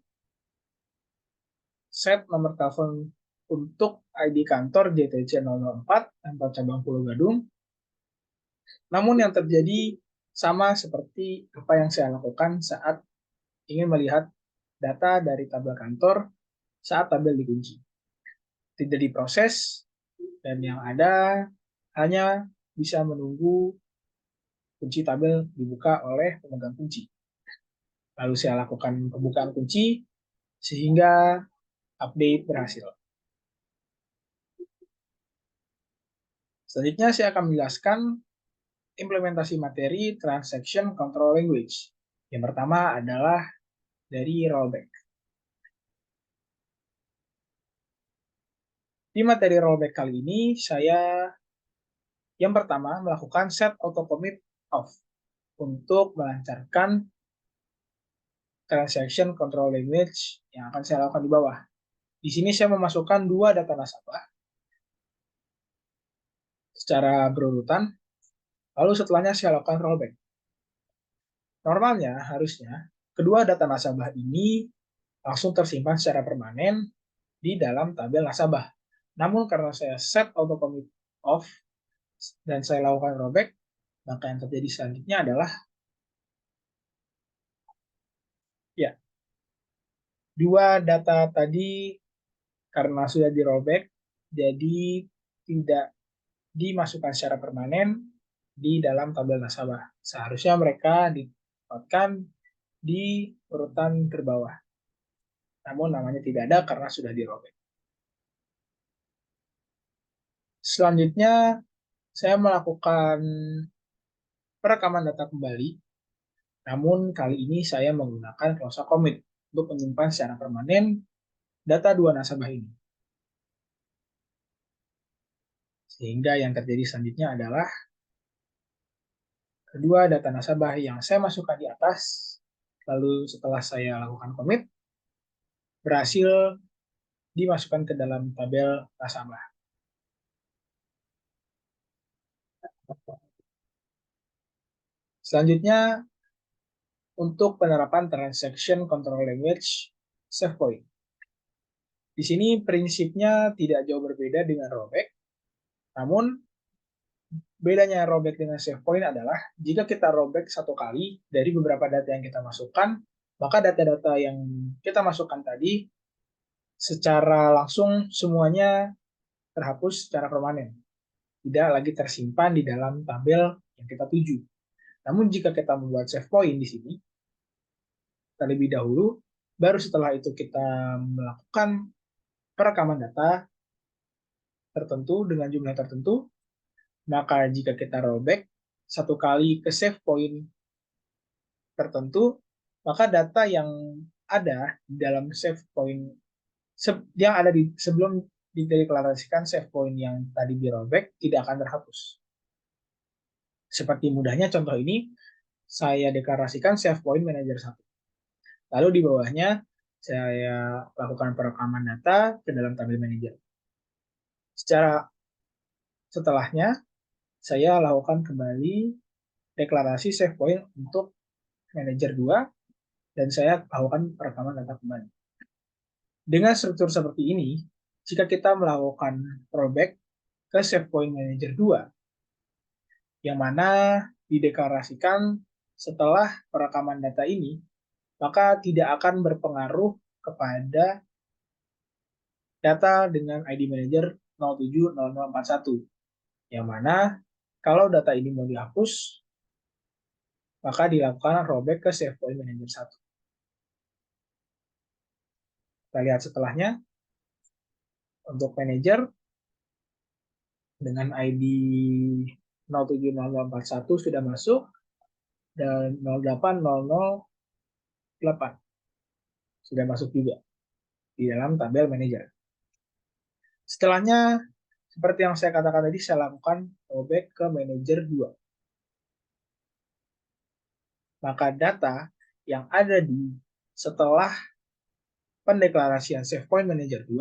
A: set nomor telepon untuk ID kantor JTC 004, kantor cabang Pulau Gadung. Namun yang terjadi sama seperti apa yang saya lakukan saat ingin melihat data dari tabel kantor saat tabel dikunci. Tidak diproses, dan yang ada hanya bisa menunggu kunci tabel dibuka oleh pemegang kunci. Lalu saya lakukan pembukaan kunci sehingga update berhasil. Selanjutnya saya akan menjelaskan implementasi materi transaction control language. Yang pertama adalah dari rollback. Di materi rollback kali ini saya yang pertama melakukan set auto commit off untuk melancarkan transaction control language yang akan saya lakukan di bawah. Di sini saya memasukkan dua data nasabah secara berurutan, lalu setelahnya saya lakukan rollback. Normalnya, harusnya, kedua data nasabah ini langsung tersimpan secara permanen di dalam tabel nasabah. Namun karena saya set auto commit off dan saya lakukan rollback, maka yang terjadi selanjutnya adalah ya, dua data tadi karena sudah di rollback, jadi tidak dimasukkan secara permanen di dalam tabel nasabah. Seharusnya mereka ditempatkan di urutan terbawah. Namun namanya tidak ada karena sudah dirobek. Selanjutnya, saya melakukan perekaman data kembali, namun kali ini saya menggunakan close commit untuk menyimpan secara permanen data dua nasabah ini. Sehingga yang terjadi selanjutnya adalah kedua data nasabah yang saya masukkan di atas, lalu setelah saya lakukan commit, berhasil dimasukkan ke dalam tabel nasabah. Selanjutnya, untuk penerapan Transaction Control Language SafePoint. Di sini prinsipnya tidak jauh berbeda dengan rollback, namun bedanya rollback dengan SafePoint adalah jika kita rollback satu kali dari beberapa data yang kita masukkan, maka data-data yang kita masukkan tadi secara langsung semuanya terhapus secara permanen, tidak lagi tersimpan di dalam tabel yang kita tuju. Namun jika kita membuat save point di sini terlebih dahulu, baru setelah itu kita melakukan perekaman data tertentu dengan jumlah tertentu, maka jika kita rollback satu kali ke save point tertentu, maka data yang ada di dalam save point yang ada di sebelum dideklarasikan save point yang tadi di rollback tidak akan terhapus. Seperti mudahnya contoh ini, saya deklarasikan save point manager 1. Lalu di bawahnya saya lakukan perekaman data ke dalam tabel manager. Setelahnya, saya lakukan kembali deklarasi save point untuk manager 2 dan saya lakukan perekaman data kembali. Dengan struktur seperti ini, jika kita melakukan rollback ke save point manager 2, yang mana dideklarasikan setelah perekaman data ini, maka tidak akan berpengaruh kepada data dengan ID manager 070041, yang mana kalau data ini mau dihapus, maka dilakukan rollback ke save point manager 1. Kita lihat setelahnya, untuk manager dengan ID 070041 sudah masuk, dan 080008 sudah masuk juga di dalam tabel manager. Setelahnya, seperti yang saya katakan tadi, saya lakukan rollback ke manager 2. Maka data yang ada di setelah pendeklarasian save point manager 2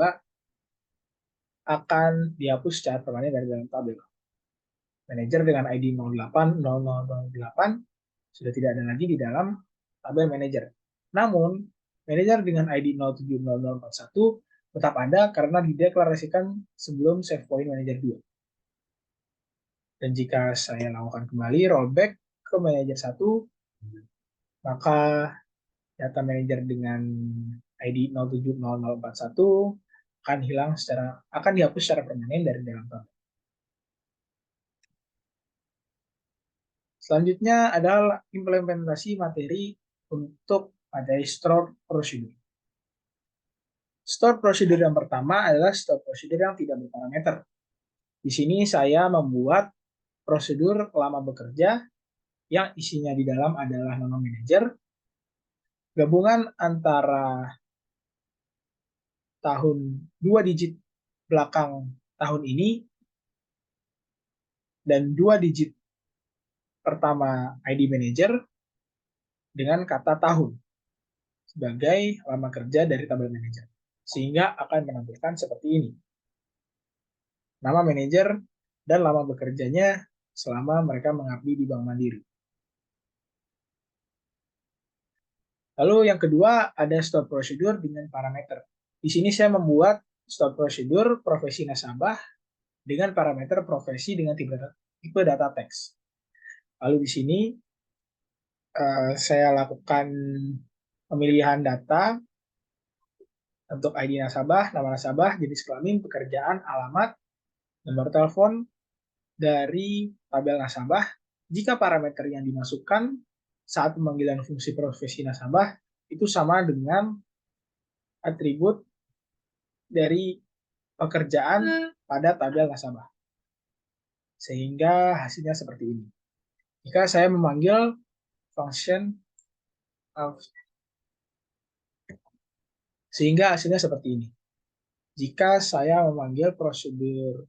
A: akan dihapus secara permanen dari dalam tabel. Manager dengan ID 080008 sudah tidak ada lagi di dalam tabel manager. Namun, manager dengan ID 070041 tetap ada karena dideklarasikan sebelum save point manager 2. Dan jika saya lakukan kembali rollback ke manager 1, maka data manager dengan ID 070041 akan dihapus secara permanen dari dalam tabel. Selanjutnya adalah implementasi materi untuk materi store procedure. Store procedure yang pertama adalah store procedure yang tidak berparameter. Di sini saya membuat prosedur lama bekerja yang isinya di dalam adalah nama manager, gabungan antara tahun 2 digit belakang tahun ini dan 2 digit pertama ID manager dengan kata tahun sebagai lama kerja dari tabel manager, sehingga akan menampilkan seperti ini. Nama manajer dan lama bekerjanya selama mereka mengabdi di Bank Mandiri. Lalu yang kedua ada store procedure dengan parameter. Di sini saya membuat store procedure profesi nasabah dengan parameter profesi dengan tipe data teks. Lalu di sini saya lakukan pemilihan data untuk ID nasabah, nama nasabah, jenis kelamin, pekerjaan, alamat, nomor telepon dari tabel nasabah. Jika parameter yang dimasukkan saat pemanggilan fungsi profesi nasabah itu sama dengan atribut dari pekerjaan pada tabel nasabah. Sehingga hasilnya seperti ini. Jika saya memanggil function sehingga hasilnya seperti ini. Jika saya memanggil prosedur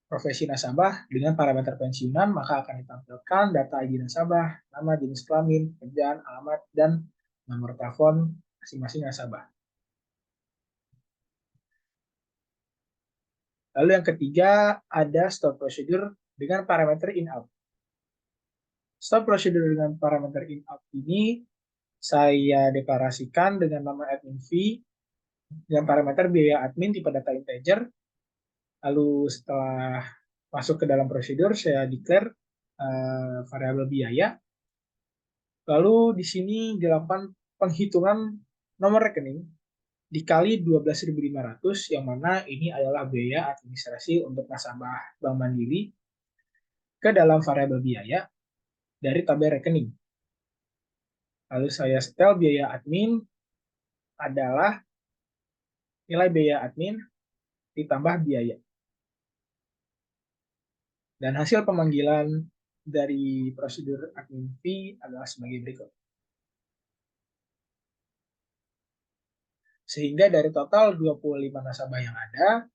A: profesi nasabah dengan parameter pensiunan, maka akan ditampilkan data ID nasabah, nama, jenis kelamin, pekerjaan, alamat, dan nomor telepon masing-masing nasabah. Lalu yang ketiga ada store procedure dengan parameter in-out. Store procedure dengan parameter in-out ini saya deklarasikan dengan nama admin fee dengan parameter biaya admin tipe data integer. Lalu setelah masuk ke dalam prosedur, saya declare variabel biaya. Lalu di sini dilakukan penghitungan nomor rekening dikali 12.500, yang mana ini adalah biaya administrasi untuk nasabah Bank Mandiri ke dalam variabel biaya dari tabel rekening. Lalu saya setel biaya admin adalah nilai biaya admin ditambah biaya. Dan hasil pemanggilan dari prosedur admin fee adalah sebagai berikut. Sehingga dari total 25 nasabah yang ada,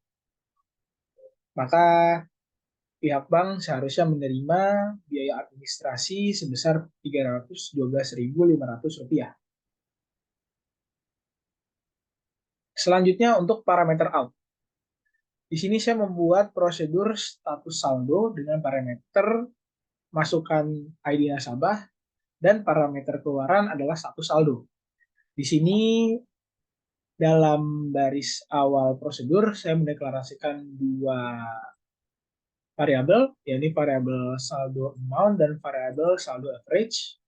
A: maka pihak bank seharusnya menerima biaya administrasi sebesar Rp312.500. Selanjutnya untuk parameter out. Di sini saya membuat prosedur status saldo dengan parameter masukkan ID nasabah dan parameter keluaran adalah status saldo. Di sini dalam baris awal prosedur saya mendeklarasikan dua variabel, yakni variabel saldo amount dan variabel saldo average,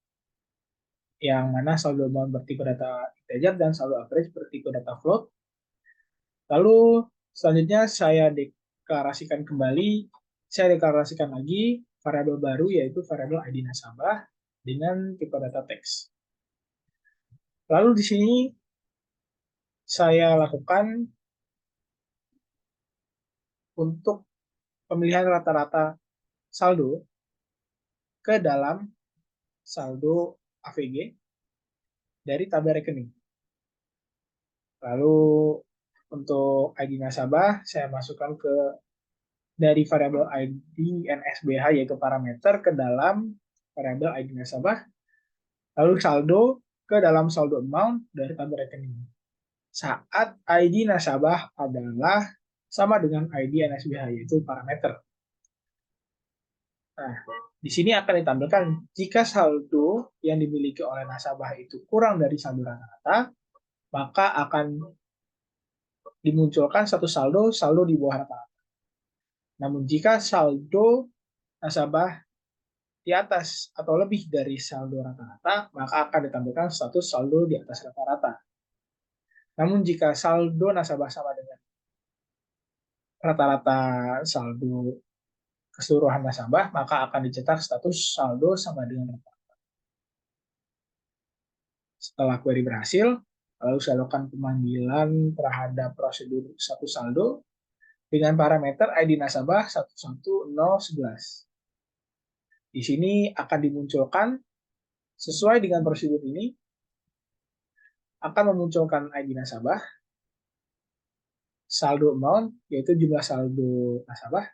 A: yang mana saldo amount bertipe data integer dan saldo average bertipe data float. Lalu selanjutnya saya deklarasikan lagi variabel baru, yaitu variabel ID nasabah dengan tipe data teks. Lalu di sini saya lakukan untuk pemilihan rata-rata saldo ke dalam saldo AVG dari tabel rekening. Lalu untuk ID nasabah saya masukkan dari variabel ID NSBH, yaitu parameter, ke dalam variabel ID nasabah. Lalu saldo ke dalam saldo amount dari tabel rekening. Saat ID nasabah adalah sama dengan ID NSBH, yaitu parameter. Nah, di sini akan ditampilkan jika saldo yang dimiliki oleh nasabah itu kurang dari saldo rata-rata, maka akan dimunculkan satu saldo di bawah rata-rata. Namun jika saldo nasabah di atas atau lebih dari saldo rata-rata, maka akan ditampilkan status saldo di atas rata-rata. Namun jika saldo nasabah sama dengan rata-rata saldo keseluruhan nasabah, maka akan dicetak status saldo sama dengan rata-rata. Setelah query berhasil, lalu saya lakukan pemanggilan terhadap prosedur status saldo dengan parameter ID nasabah 11011. Di sini akan dimunculkan sesuai dengan prosedur ini, akan memunculkan ID nasabah, saldo amount, yaitu jumlah saldo nasabah,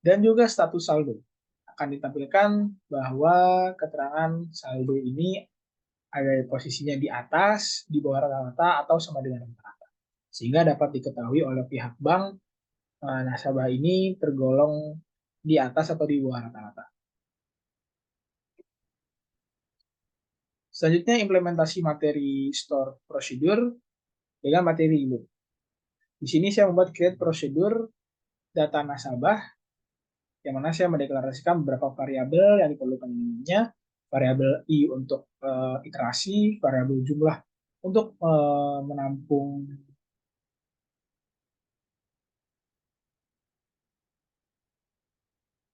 A: dan juga status saldo. Akan ditampilkan bahwa keterangan saldo ini ada posisinya di atas, di bawah rata-rata, atau sama dengan rata-rata. Sehingga dapat diketahui oleh pihak bank nasabah ini tergolong di atas atau di bawah rata-rata. Selanjutnya implementasi materi store procedure dengan materi loop. Di sini saya membuat create prosedur data nasabah, yang mana saya mendeklarasikan beberapa variabel yang diperlukan ininya, variabel i untuk iterasi, variabel jumlah untuk menampung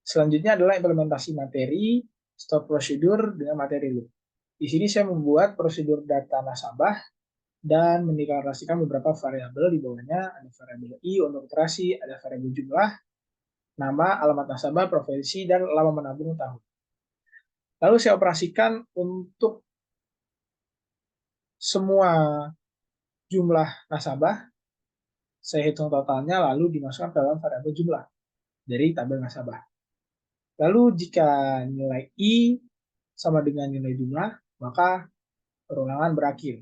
A: selanjutnya adalah implementasi materi store procedure dengan materi loop. Di sini saya membuat prosedur data nasabah dan mendeklarasikan beberapa variabel di bawahnya. Ada variabel i untuk iterasi, ada variabel jumlah, nama, alamat nasabah, profesi, dan lama menabung tahun. Lalu saya operasikan untuk semua jumlah nasabah, saya hitung totalnya lalu dimasukkan ke dalam variabel jumlah dari tabel nasabah. Lalu jika nilai I sama dengan nilai jumlah, maka perulangan berakhir.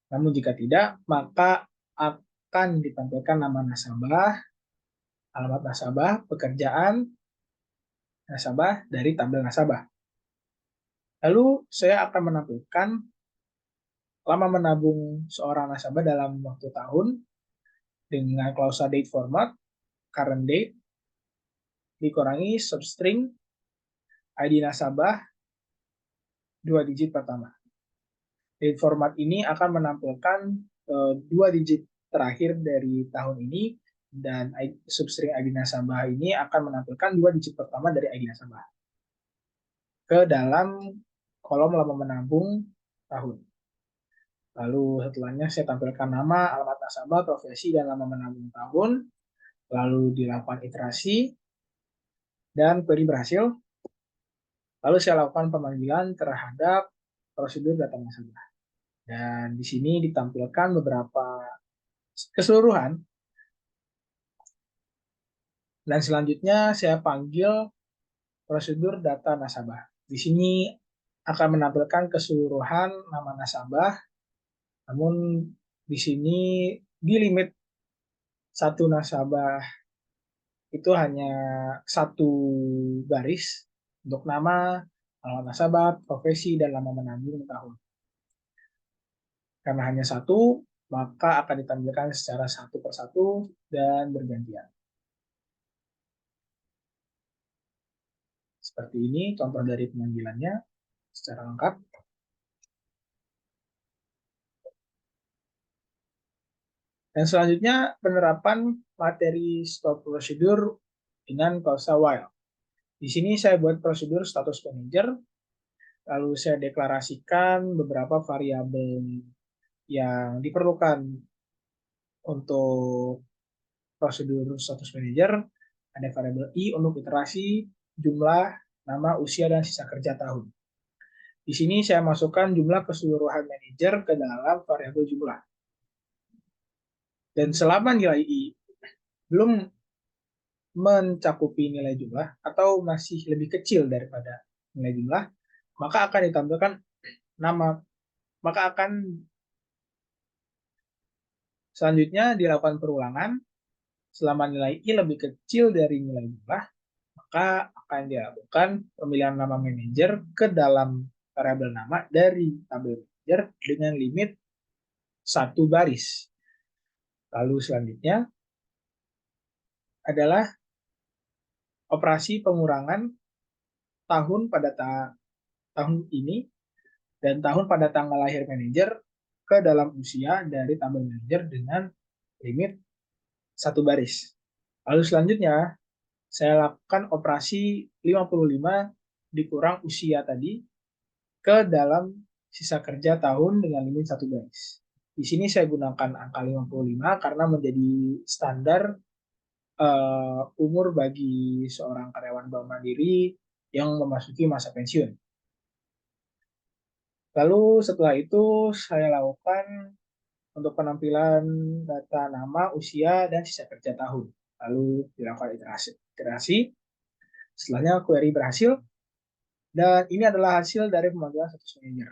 A: Namun jika tidak, maka akan ditampilkan nama nasabah, alamat nasabah, pekerjaan nasabah dari tabel nasabah. Lalu saya akan menampilkan lama menabung seorang nasabah dalam waktu tahun dengan klausa date format, current date, dikurangi substring ID nasabah 2 digit pertama. Date format ini akan menampilkan 2 digit terakhir dari tahun ini, dan substring ID nasabah ini akan menampilkan 2 digit pertama dari ID nasabah ke dalam kolom lama menabung tahun. Lalu setelahnya saya tampilkan nama, alamat nasabah, profesi, dan lama menabung tahun. Lalu dilakukan iterasi, dan query berhasil. Lalu saya lakukan pemanggilan terhadap prosedur data nasabah. Dan di sini ditampilkan beberapa keseluruhan. Dan selanjutnya saya panggil prosedur data nasabah. Di sini akan menampilkan keseluruhan nama nasabah, namun di sini di limit satu nasabah itu hanya satu baris untuk nama, alamat nasabah, profesi, dan lama menabung tahun. Karena hanya satu, maka akan ditampilkan secara satu persatu dan bergantian. Seperti ini contoh dari pemanggilannya secara lengkap. Dan selanjutnya penerapan materi stop prosedur dengan klausa while. Di sini saya buat prosedur status manager, lalu saya deklarasikan beberapa variabel yang diperlukan untuk prosedur status manager. Ada variabel i untuk iterasi, jumlah, nama, usia, dan sisa kerja tahun. Di sini saya masukkan jumlah keseluruhan manajer ke dalam variabel jumlah. Dan selama nilai i belum mencakupi nilai jumlah atau masih lebih kecil daripada nilai jumlah, maka akan ditampilkan nama, maka akan selanjutnya dilakukan perulangan. Selama nilai i lebih kecil dari nilai jumlah, maka akan dilakukan pemilihan nama manajer ke dalam variabel nama dari tabel manajer dengan limit satu baris. Lalu selanjutnya adalah operasi pengurangan tahun pada tahun ini dan tahun pada tanggal lahir manajer ke dalam usia dari tabel manajer dengan limit satu baris. Lalu selanjutnya saya lakukan operasi 55 dikurang usia tadi ke dalam sisa kerja tahun dengan limit satu baris. Di sini saya gunakan angka 55 karena menjadi standar umur bagi seorang karyawan bank mandiri yang memasuki masa pensiun. Lalu setelah itu saya lakukan untuk penampilan data nama, usia, dan sisa kerja tahun. Lalu dilakukan iterasi. Setelahnya query berhasil, dan ini adalah hasil dari pemanggilan status manager.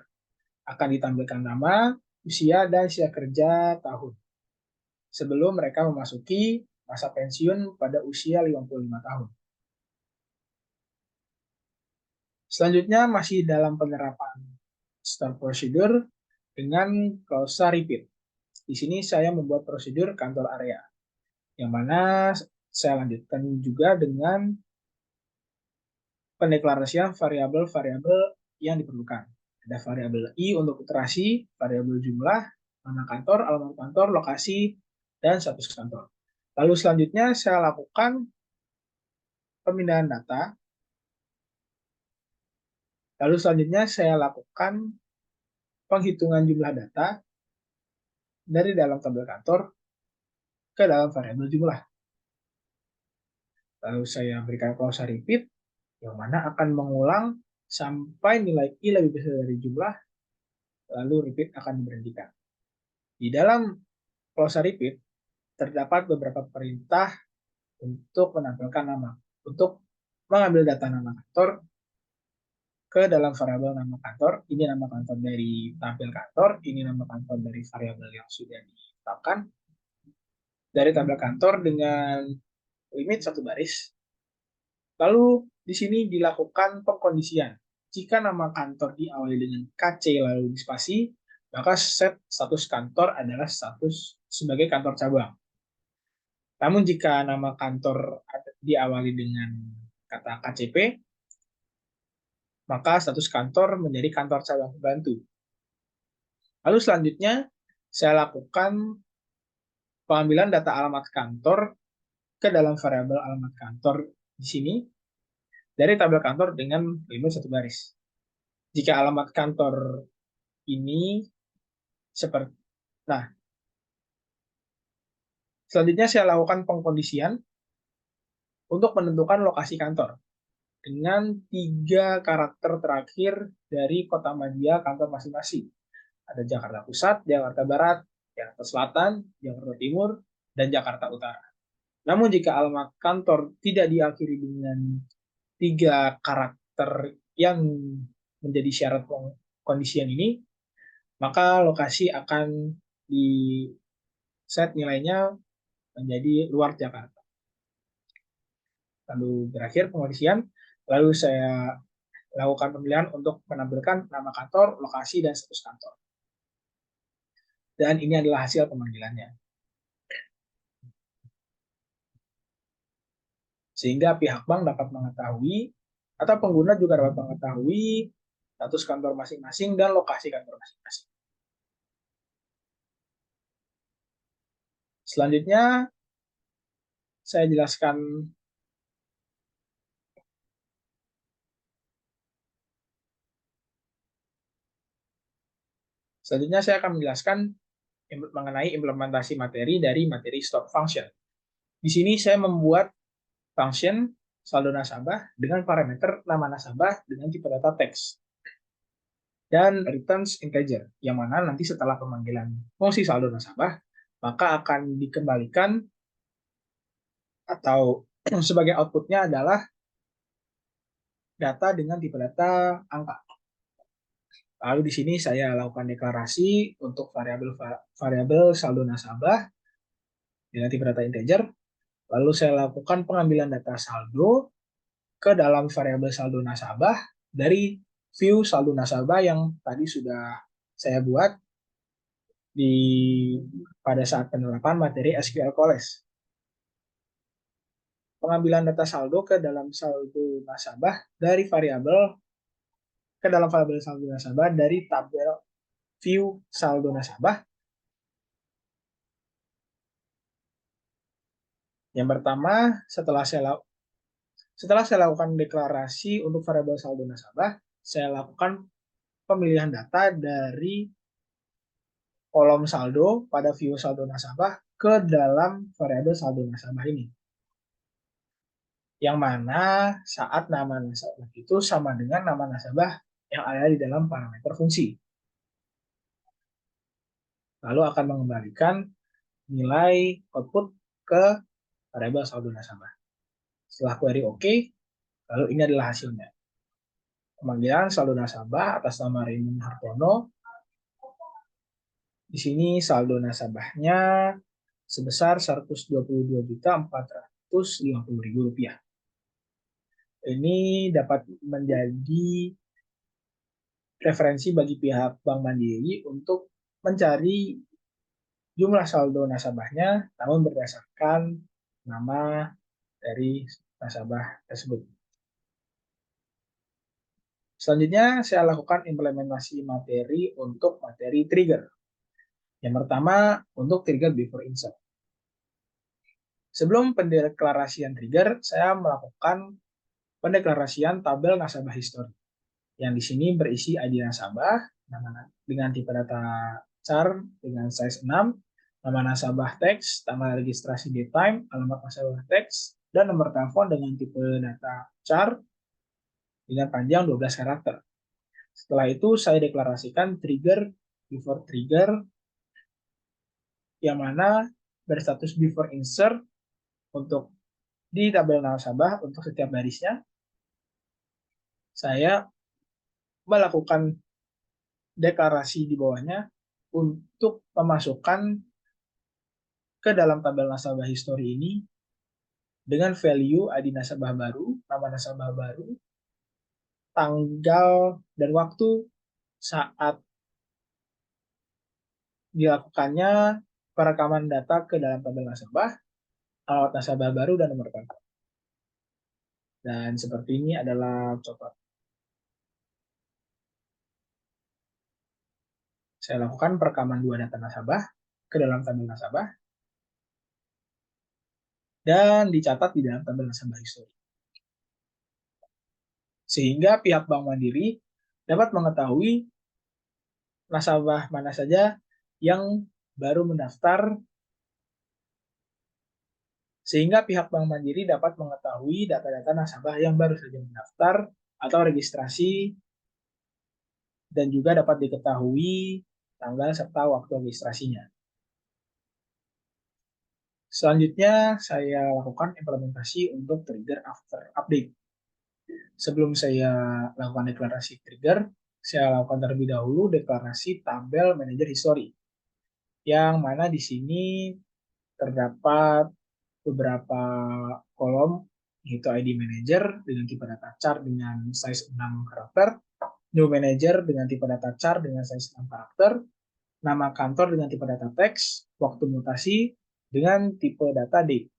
A: Akan ditampilkan nama, usia, dan sisa kerja tahun sebelum mereka memasuki masa pensiun pada usia 55 tahun. Selanjutnya masih dalam penerapan start procedure dengan klausa repeat. Di sini saya membuat prosedur kantor area, yang mana saya lanjutkan juga dengan pendeklarasian variabel-variabel yang diperlukan. Ada variabel i untuk iterasi, variabel jumlah, nama kantor, alamat kantor, lokasi, dan status kantor. Lalu selanjutnya saya lakukan pemindahan data. Lalu selanjutnya saya lakukan penghitungan jumlah data dari dalam tabel kantor ke dalam variabel jumlah. Lalu saya berikan klausa repeat, yang mana akan mengulang sampai nilai i lebih besar dari jumlah, lalu repeat akan diberhentikan. Di dalam klausa repeat terdapat beberapa perintah untuk menampilkan nama, untuk mengambil data nama kantor ke dalam variabel nama kantor. Ini nama kantor dari tabel kantor, ini nama kantor dari variabel yang sudah ditetapkan dari tabel kantor dengan limit satu baris. Lalu di sini dilakukan pengkondisian. jika nama kantor diawali dengan KC lalu dispasi, maka set status kantor adalah status sebagai kantor cabang. Namun jika nama kantor diawali dengan kata KCP, maka status kantor menjadi kantor cabang pembantu. Lalu selanjutnya, saya lakukan pengambilan data alamat kantor ke dalam variabel alamat kantor di sini dari tabel kantor dengan limit satu baris. Jika alamat kantor ini seperti, nah, selanjutnya saya lakukan pengkondisian untuk menentukan lokasi kantor dengan 3 karakter terakhir dari kota media kantor masing-masing. Ada Jakarta Pusat, Jakarta Barat, Jakarta Selatan, Jakarta Timur, dan Jakarta Utara. Namun jika alamat kantor tidak diakhiri dengan 3 karakter yang menjadi syarat pengkondisian ini, maka lokasi akan di set nilainya menjadi luar Jakarta. Lalu berakhir pengkondisian, lalu saya lakukan pemilihan untuk menampilkan nama kantor, lokasi, dan status kantor. Dan ini adalah hasil pemanggilannya. Sehingga pihak bank dapat mengetahui, atau pengguna juga dapat mengetahui status kantor masing-masing dan lokasi kantor masing-masing. Selanjutnya, saya jelaskan Selanjutnya saya akan menjelaskan mengenai implementasi materi dari materi stock function. Di sini saya membuat function saldo nasabah dengan parameter nama nasabah dengan tipe data teks dan returns integer, yang mana nanti setelah pemanggilan fungsi saldo nasabah, maka akan dikembalikan atau sebagai outputnya adalah data dengan tipe data angka. Lalu di sini saya lakukan deklarasi untuk variabel saldo nasabah dengan tipe data integer. Lalu saya lakukan pengambilan data saldo ke dalam variabel saldo nasabah dari view saldo nasabah yang tadi sudah saya buat pada saat penerapan materi SQL College. Pengambilan data saldo ke dalam saldo nasabah dari variabel saldo nasabah dari tabel view saldo nasabah. Yang pertama, setelah saya lakukan deklarasi untuk variabel saldo nasabah, saya lakukan pemilihan data dari kolom saldo pada view saldo nasabah ke dalam variabel saldo nasabah ini. Yang mana saat nama nasabah itu sama dengan nama nasabah yang ada di dalam parameter fungsi. Lalu akan mengembalikan nilai output ke variabel saldo nasabah. Setelah query OK, lalu ini adalah hasilnya. Pemanggilan saldo nasabah atas nama Raymond Hartono. Di sini saldo nasabahnya sebesar Rp122.450.000. Ini dapat menjadi referensi bagi pihak Bank Mandiri untuk mencari jumlah saldo nasabahnya, namun berdasarkan nama dari nasabah tersebut. Selanjutnya, saya lakukan implementasi materi untuk materi trigger. Yang pertama, untuk trigger before insert. Sebelum pendeklarasian trigger, saya melakukan pendeklarasian tabel nasabah history, yang di sini berisi ID nasabah dengan tipe data char dengan size 6, nama nasabah teks, tanggal registrasi date time, alamat nasabah teks, dan nomor telepon dengan tipe data char dengan panjang 12 karakter. Setelah itu saya deklarasikan trigger before trigger, yang mana berstatus before insert untuk di tabel nasabah untuk setiap barisnya. Saya melakukan deklarasi di bawahnya untuk memasukkan ke dalam tabel nasabah history ini dengan value ID nasabah baru, nama nasabah baru, tanggal dan waktu saat dilakukannya perekaman data ke dalam tabel nasabah, alamat nasabah baru, dan nomor kontak. Dan seperti ini adalah contoh. Saya lakukan perekaman dua data nasabah ke dalam tabel nasabah dan dicatat di dalam tabel nasabah histori. Sehingga pihak Bank Mandiri dapat mengetahui nasabah mana saja yang baru mendaftar, sehingga pihak Bank Mandiri dapat mengetahui data-data nasabah yang baru saja mendaftar atau registrasi, dan juga dapat diketahui tanggal serta waktu registrasinya. Selanjutnya, saya lakukan implementasi untuk trigger after update. Sebelum saya lakukan deklarasi trigger, saya lakukan terlebih dahulu deklarasi tabel manajer history, yang mana di sini terdapat beberapa kolom, yaitu ID manager dengan tipe data chart dengan size 6 karakter, new manager dengan tipe data chart dengan size 6 karakter, nama kantor dengan tipe data teks, waktu mutasi dengan tipe data date.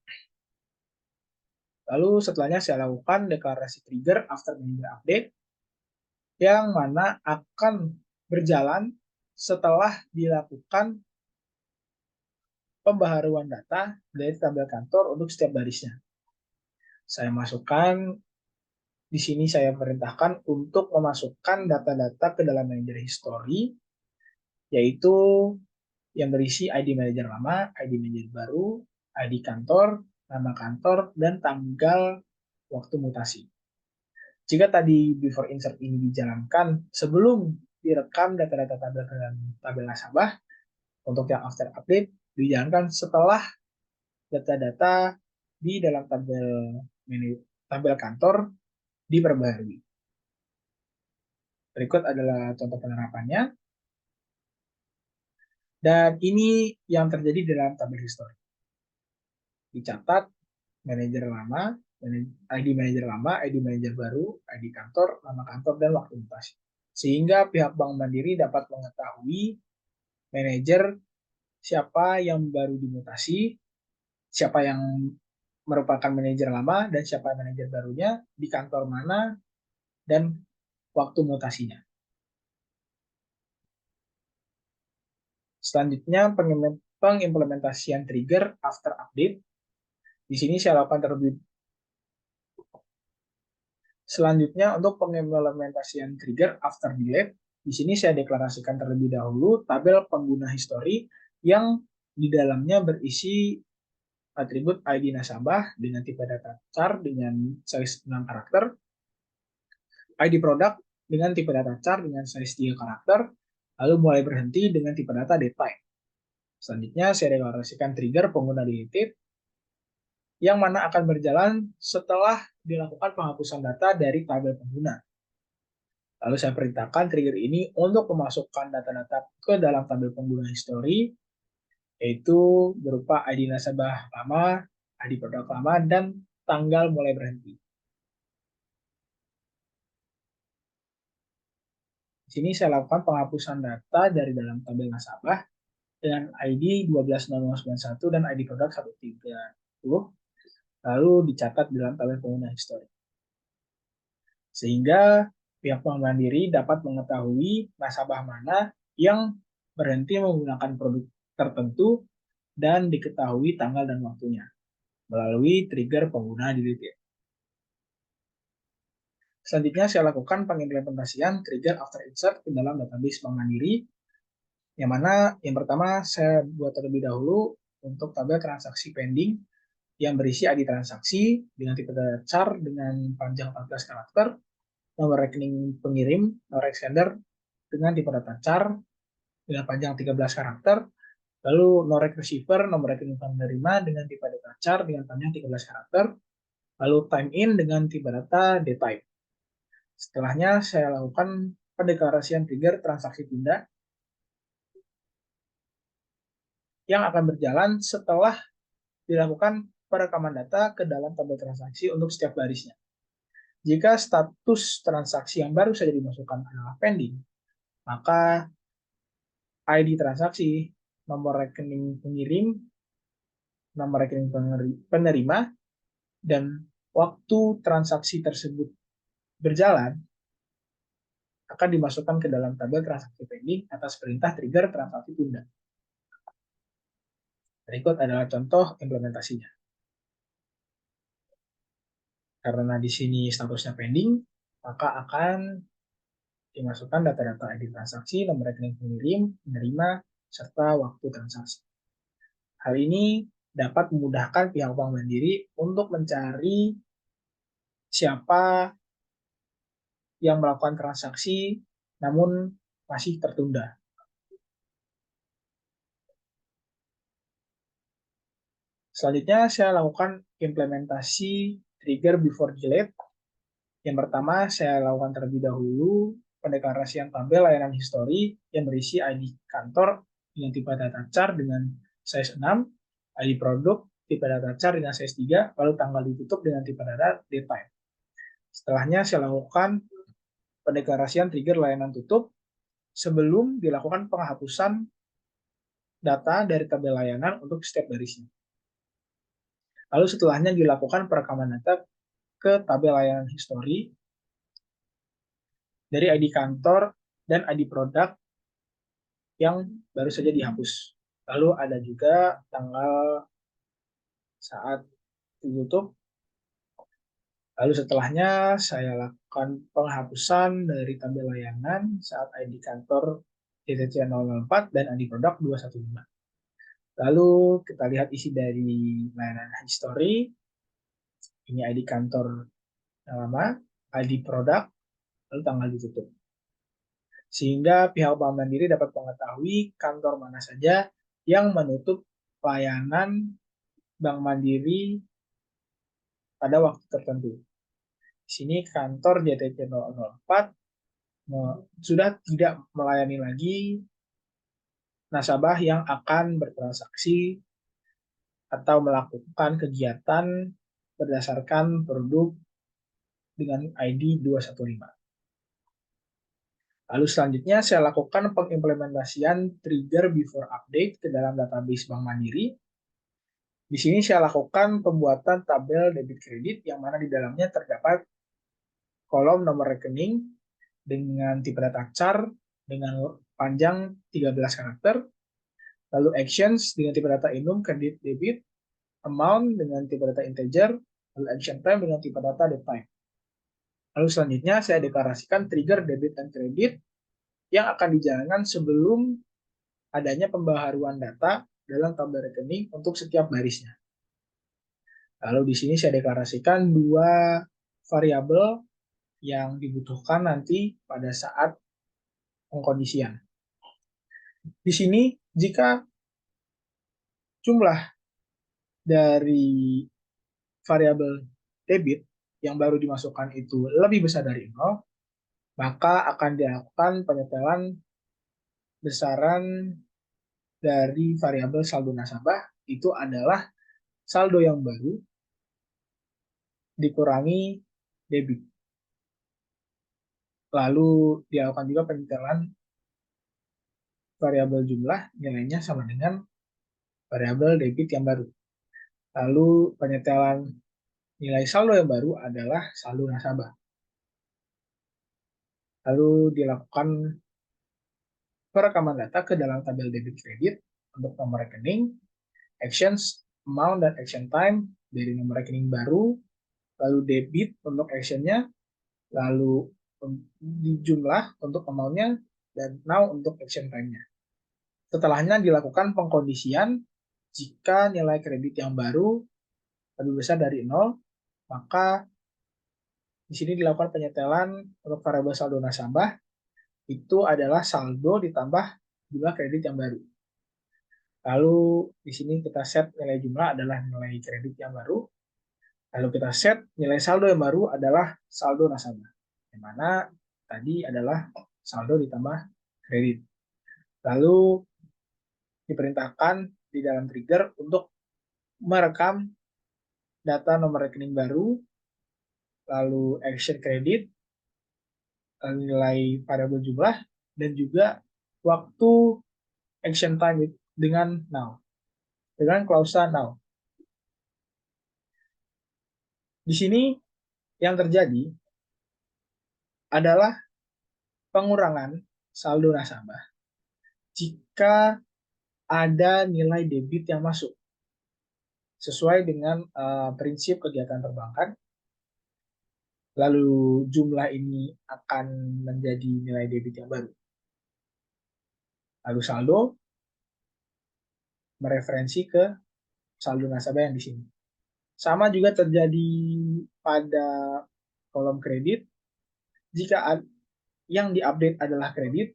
A: Lalu setelahnya saya lakukan deklarasi trigger after manager update, yang mana akan berjalan setelah dilakukan pembaharuan data dari tabel kantor untuk setiap barisnya. Saya masukkan, di sini saya perintahkan untuk memasukkan data-data ke dalam manager history, yaitu yang berisi ID manager lama, ID manager baru, ID kantor, nama kantor, dan tanggal waktu mutasi. Jika tadi before insert ini dijalankan sebelum direkam data-data tabel dan tabel nasabah, untuk yang after update dijalankan setelah data-data di dalam tabel kantor diperbarui. Berikut adalah contoh penerapannya. Dan ini yang terjadi dalam tabel history. Dicatat manajer lama, ID manajer lama, ID manajer baru, ID kantor, nama kantor, dan waktu mutasi. Sehingga pihak Bank Mandiri dapat mengetahui manajer siapa yang baru dimutasi, siapa yang merupakan manajer lama, dan siapa manajer barunya, di kantor mana, dan waktu mutasinya. Selanjutnya, pengimplementasian trigger after update. Di sini saya lakukan terlebih. Selanjutnya, untuk pengimplementasian trigger after delete, di sini saya deklarasikan terlebih dahulu tabel pengguna history yang di dalamnya berisi atribut ID nasabah dengan tipe data chart dengan size 6 karakter, ID produk dengan tipe data chart dengan size 3 karakter, lalu mulai berhenti dengan tipe data date. Selanjutnya, saya deklarasikan trigger pengguna deleted, yang mana akan berjalan setelah dilakukan penghapusan data dari tabel pengguna. Lalu saya perintahkan trigger ini untuk memasukkan data-data ke dalam tabel pengguna history, yaitu berupa ID nasabah lama, ID produk lama, dan tanggal mulai berhenti. Di sini saya lakukan penghapusan data dari dalam tabel nasabah dengan ID 120091 dan ID produk 130, lalu dicatat dalam tabel pengguna history. Sehingga pihak Bank Mandiri dapat mengetahui nasabah mana yang berhenti menggunakan produk tertentu dan diketahui tanggal dan waktunya melalui trigger pengguna deleted. Selanjutnya saya lakukan pengimplementasian trigger after insert ke dalam database Bank Mandiri, yang mana yang pertama saya buat terlebih dahulu untuk tabel transaksi pending yang berisi ID transaksi dengan tipe data chart dengan panjang 14 karakter, nomor rekening pengirim, nomor sender dengan tipe data chart dengan panjang 13 karakter, lalu norek receiver, nomor rekening penerima dengan tipe data chart dengan panjang 13 karakter, lalu time in dengan tipe data date. Setelahnya saya lakukan pendeklarasian trigger transaksi tunda yang akan berjalan setelah dilakukan perekaman data ke dalam tabel transaksi untuk setiap barisnya. Jika status transaksi yang baru saja dimasukkan adalah pending, maka ID transaksi, nomor rekening pengirim, nomor rekening penerima, dan waktu transaksi tersebut berjalan akan dimasukkan ke dalam tabel transaksi pending atas perintah trigger transaksi tunda. Berikut adalah contoh implementasinya. Karena di sini statusnya pending, maka akan dimasukkan data-data ID transaksi, nomor rekening pengirim, penerima, serta waktu transaksi. Hal ini dapat memudahkan pihak Bank Mandiri untuk mencari siapa yang melakukan transaksi namun masih tertunda. Selanjutnya saya lakukan implementasi trigger before delete. Yang pertama saya lakukan terlebih dahulu pendeklarasian tabel layanan history yang berisi ID kantor dengan tipe data char dengan size 6, ID produk tipe data char dengan size 3, lalu tanggal ditutup dengan tipe data date time. Setelahnya saya lakukan pendeklarasian trigger layanan tutup sebelum dilakukan penghapusan data dari tabel layanan untuk setiap barisnya. Lalu setelahnya dilakukan perekaman data ke tabel layanan history dari ID kantor dan ID produk yang baru saja dihapus. Lalu ada juga tanggal saat ditutup. Lalu setelahnya saya lakukan penghapusan dari tabel layanan saat ID kantor TTC 004 dan ID produk 215. Lalu kita lihat isi dari layanan history. Ini ID kantor yang lama, ID produk, lalu tanggal ditutup. Sehingga pihak Bank Mandiri dapat mengetahui kantor mana saja yang menutup layanan Bank Mandiri pada waktu tertentu. Di sini kantor JTC 004 sudah tidak melayani lagi nasabah yang akan bertransaksi atau melakukan kegiatan berdasarkan produk dengan ID 215. Lalu selanjutnya saya lakukan pengimplementasian trigger before update ke dalam database Bank Mandiri. Di sini saya lakukan pembuatan tabel debit kredit yang mana di dalamnya terdapat kolom nomor rekening dengan tipe data char dengan panjang 13 karakter, lalu actions dengan tipe data enum kredit debit, amount dengan tipe data integer, lalu action time dengan tipe data date time. Lalu selanjutnya saya deklarasikan trigger debit dan kredit yang akan dijalankan sebelum adanya pembaharuan data dalam tabel rekening untuk setiap barisnya. Lalu di sini saya deklarasikan dua variabel yang dibutuhkan nanti pada saat pengkondisian. Di sini jika jumlah dari variabel debit yang baru dimasukkan itu lebih besar dari 0, maka akan dilakukan penyetelan besaran dari variabel saldo nasabah itu adalah saldo yang baru dikurangi debit. Lalu dilakukan juga penyetelan variabel jumlah nilainya sama dengan variabel debit yang baru. Lalu penyetelan nilai saldo yang baru adalah saldo nasabah. Lalu dilakukan perekaman data ke dalam tabel debit kredit untuk nomor rekening, actions, amount, dan action time dari nomor rekening baru, lalu debit untuk actionnya, lalu di jumlah untuk amount-nya, dan now untuk action time-nya. Setelahnya dilakukan pengkondisian jika nilai kredit yang baru lebih besar dari 0, maka di sini dilakukan penyetelan untuk variabel saldo nasabah, itu adalah saldo ditambah jumlah kredit yang baru. Lalu di sini kita set nilai jumlah adalah nilai kredit yang baru. Lalu kita set nilai saldo yang baru adalah saldo nasabah. Yang mana tadi adalah saldo ditambah kredit. Lalu diperintahkan di dalam trigger untuk merekam data nomor rekening baru, lalu action credit, nilai variabel jumlah, dan juga waktu action time dengan now, dengan klausa now. Di sini yang terjadi adalah pengurangan saldo nasabah jika ada nilai debit yang masuk sesuai dengan prinsip kegiatan perbankan. Lalu jumlah ini akan menjadi nilai debit yang baru. Lalu saldo mereferensi ke saldo nasabah yang di sini. Sama juga terjadi pada kolom kredit. Jika yang diupdate adalah kredit,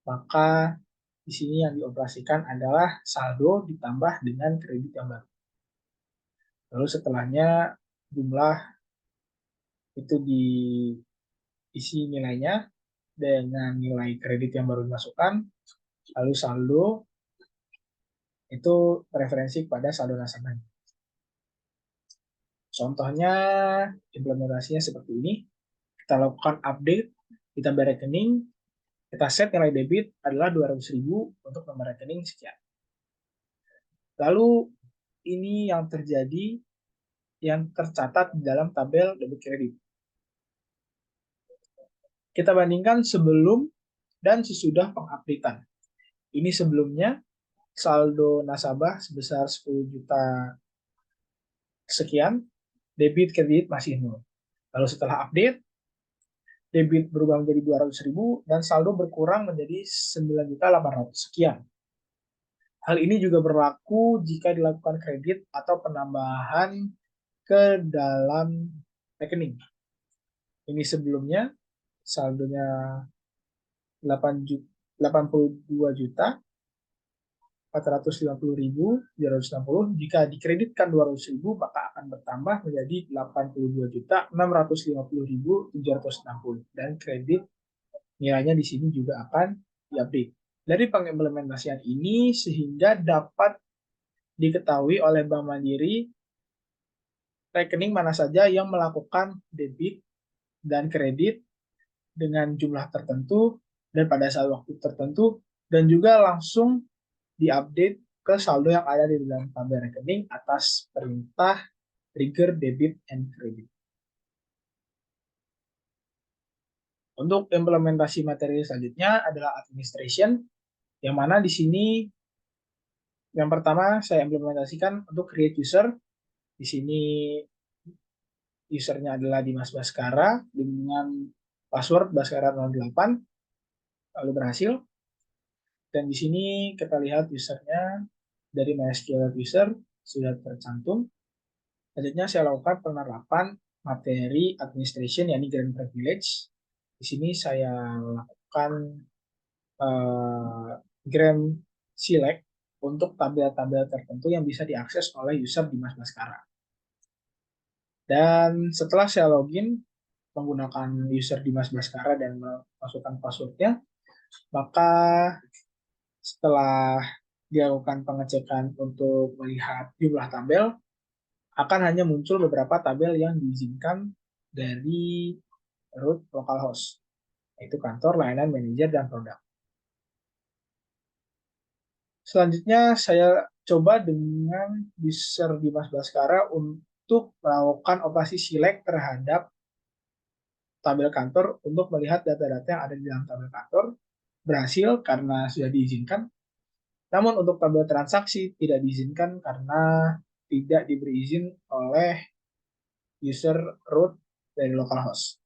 A: maka di sini yang dioperasikan adalah saldo ditambah dengan kredit yang baru. Lalu setelahnya jumlah itu diisi nilainya dengan nilai kredit yang baru dimasukkan, lalu saldo itu referensi kepada saldo nasabah. Contohnya implementasinya seperti ini. Kita lakukan update, kita tambah rekening, kita set nilai debit adalah 200.000 untuk nomor rekening sekian. Lalu ini yang terjadi, yang tercatat di dalam tabel debit kredit. Kita bandingkan sebelum dan sesudah pengupdatean. Ini sebelumnya saldo nasabah sebesar 10 juta sekian, debit kredit masih nol. Lalu setelah update, debit berubah menjadi 200.000 dan saldo berkurang menjadi 9.800 sekian. Hal ini juga berlaku jika dilakukan kredit atau penambahan ke dalam rekening. Ini sebelumnya saldonya 82 juta 450.260. Jika dikreditkan 200.000 maka akan bertambah menjadi 82.650.760 dan kredit nilainya di sini juga akan diupdate. Dari pengimplementasian ini sehingga dapat diketahui oleh Bank Mandiri rekening mana saja yang melakukan debit dan kredit dengan jumlah tertentu dan pada saat waktu tertentu, dan juga langsung diupdate ke saldo yang ada di dalam tabel rekening atas perintah trigger debit and credit. Untuk implementasi materi selanjutnya adalah administration, yang mana di sini yang pertama saya implementasikan untuk create user. Di sini usernya adalah Dimas Baskara dengan password Baskara08, lalu berhasil. Dan di sini kita lihat usernya dari MySQL user sudah tercantum. Selanjutnya saya lakukan penerapan materi administration yakni grant privilege. Di sini saya lakukan grant select untuk tabel-tabel tertentu yang bisa diakses oleh user Dimas Baskara. Dan setelah saya login menggunakan user Dimas Baskara dan memasukkan passwordnya, maka setelah dilakukan pengecekan untuk melihat jumlah tabel, akan hanya muncul beberapa tabel yang diizinkan dari root localhost, yaitu kantor, layanan, manajer, dan produk. Selanjutnya saya coba dengan user Dimas Baskara untuk melakukan operasi select terhadap tabel kantor untuk melihat data-data yang ada di dalam tabel kantor. Berhasil karena sudah diizinkan. Namun untuk tabel transaksi tidak diizinkan karena tidak diberi izin oleh user root dari localhost.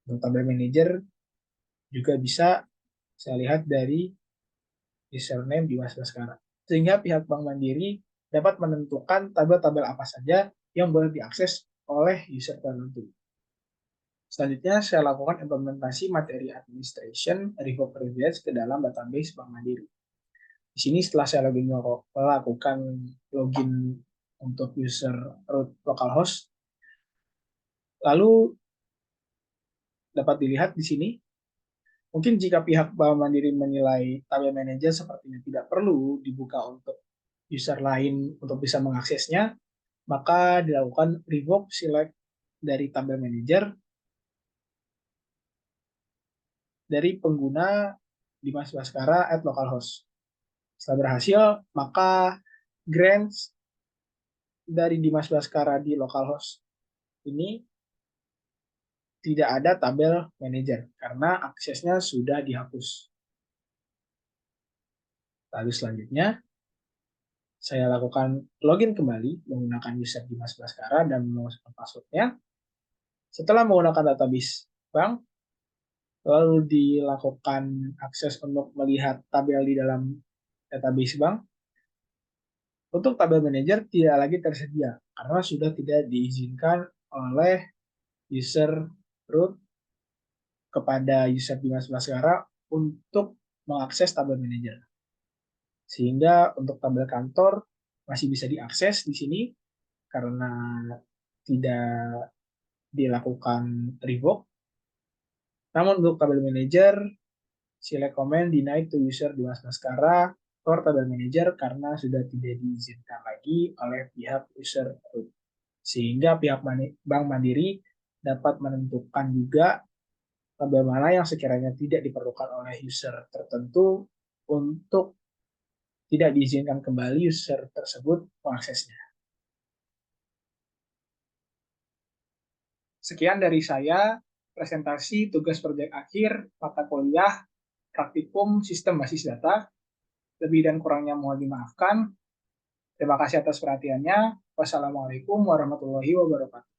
A: Untuk tabel manager juga bisa saya lihat dari username Dimas Baskara. Sehingga pihak Bank Mandiri dapat menentukan tabel-tabel apa saja yang boleh diakses oleh user tertentu. Selanjutnya saya lakukan implementasi materi administration revoke privilege ke dalam database Bank Mandiri. Di sini setelah saya melakukan login untuk user root localhost, lalu dapat dilihat di sini, mungkin jika pihak Bank Mandiri menilai tabel manager sepertinya tidak perlu dibuka untuk user lain untuk bisa mengaksesnya, maka dilakukan revoke select dari tabel manager dari pengguna Dimas Baskara @localhost. Setelah berhasil, maka grants dari Dimas Baskara di localhost ini tidak ada tabel manager karena aksesnya sudah dihapus. Lalu selanjutnya, saya lakukan login kembali menggunakan user Dimas Baskara dan memasukkan passwordnya. Setelah menggunakan database bank, lalu dilakukan akses untuk melihat tabel di dalam database bank. Untuk tabel manager tidak lagi tersedia karena sudah tidak diizinkan oleh user root kepada user Dimas Baskara untuk mengakses tabel manager. Sehingga untuk tabel kantor masih bisa diakses di sini karena tidak dilakukan revoke. Namun untuk tabel manager, select command deny to user Dimas Baskara for tabel manager karena sudah tidak diizinkan lagi oleh pihak user root. Sehingga pihak Bank Mandiri dapat menentukan juga tabel mana yang sekiranya tidak diperlukan oleh user tertentu untuk tidak diizinkan kembali user tersebut mengaksesnya. Sekian dari saya, presentasi tugas proyek akhir mata kuliah praktikum sistem basis data. Lebih dan kurangnya mohon dimaafkan. Terima kasih atas perhatiannya. Wassalamualaikum warahmatullahi wabarakatuh.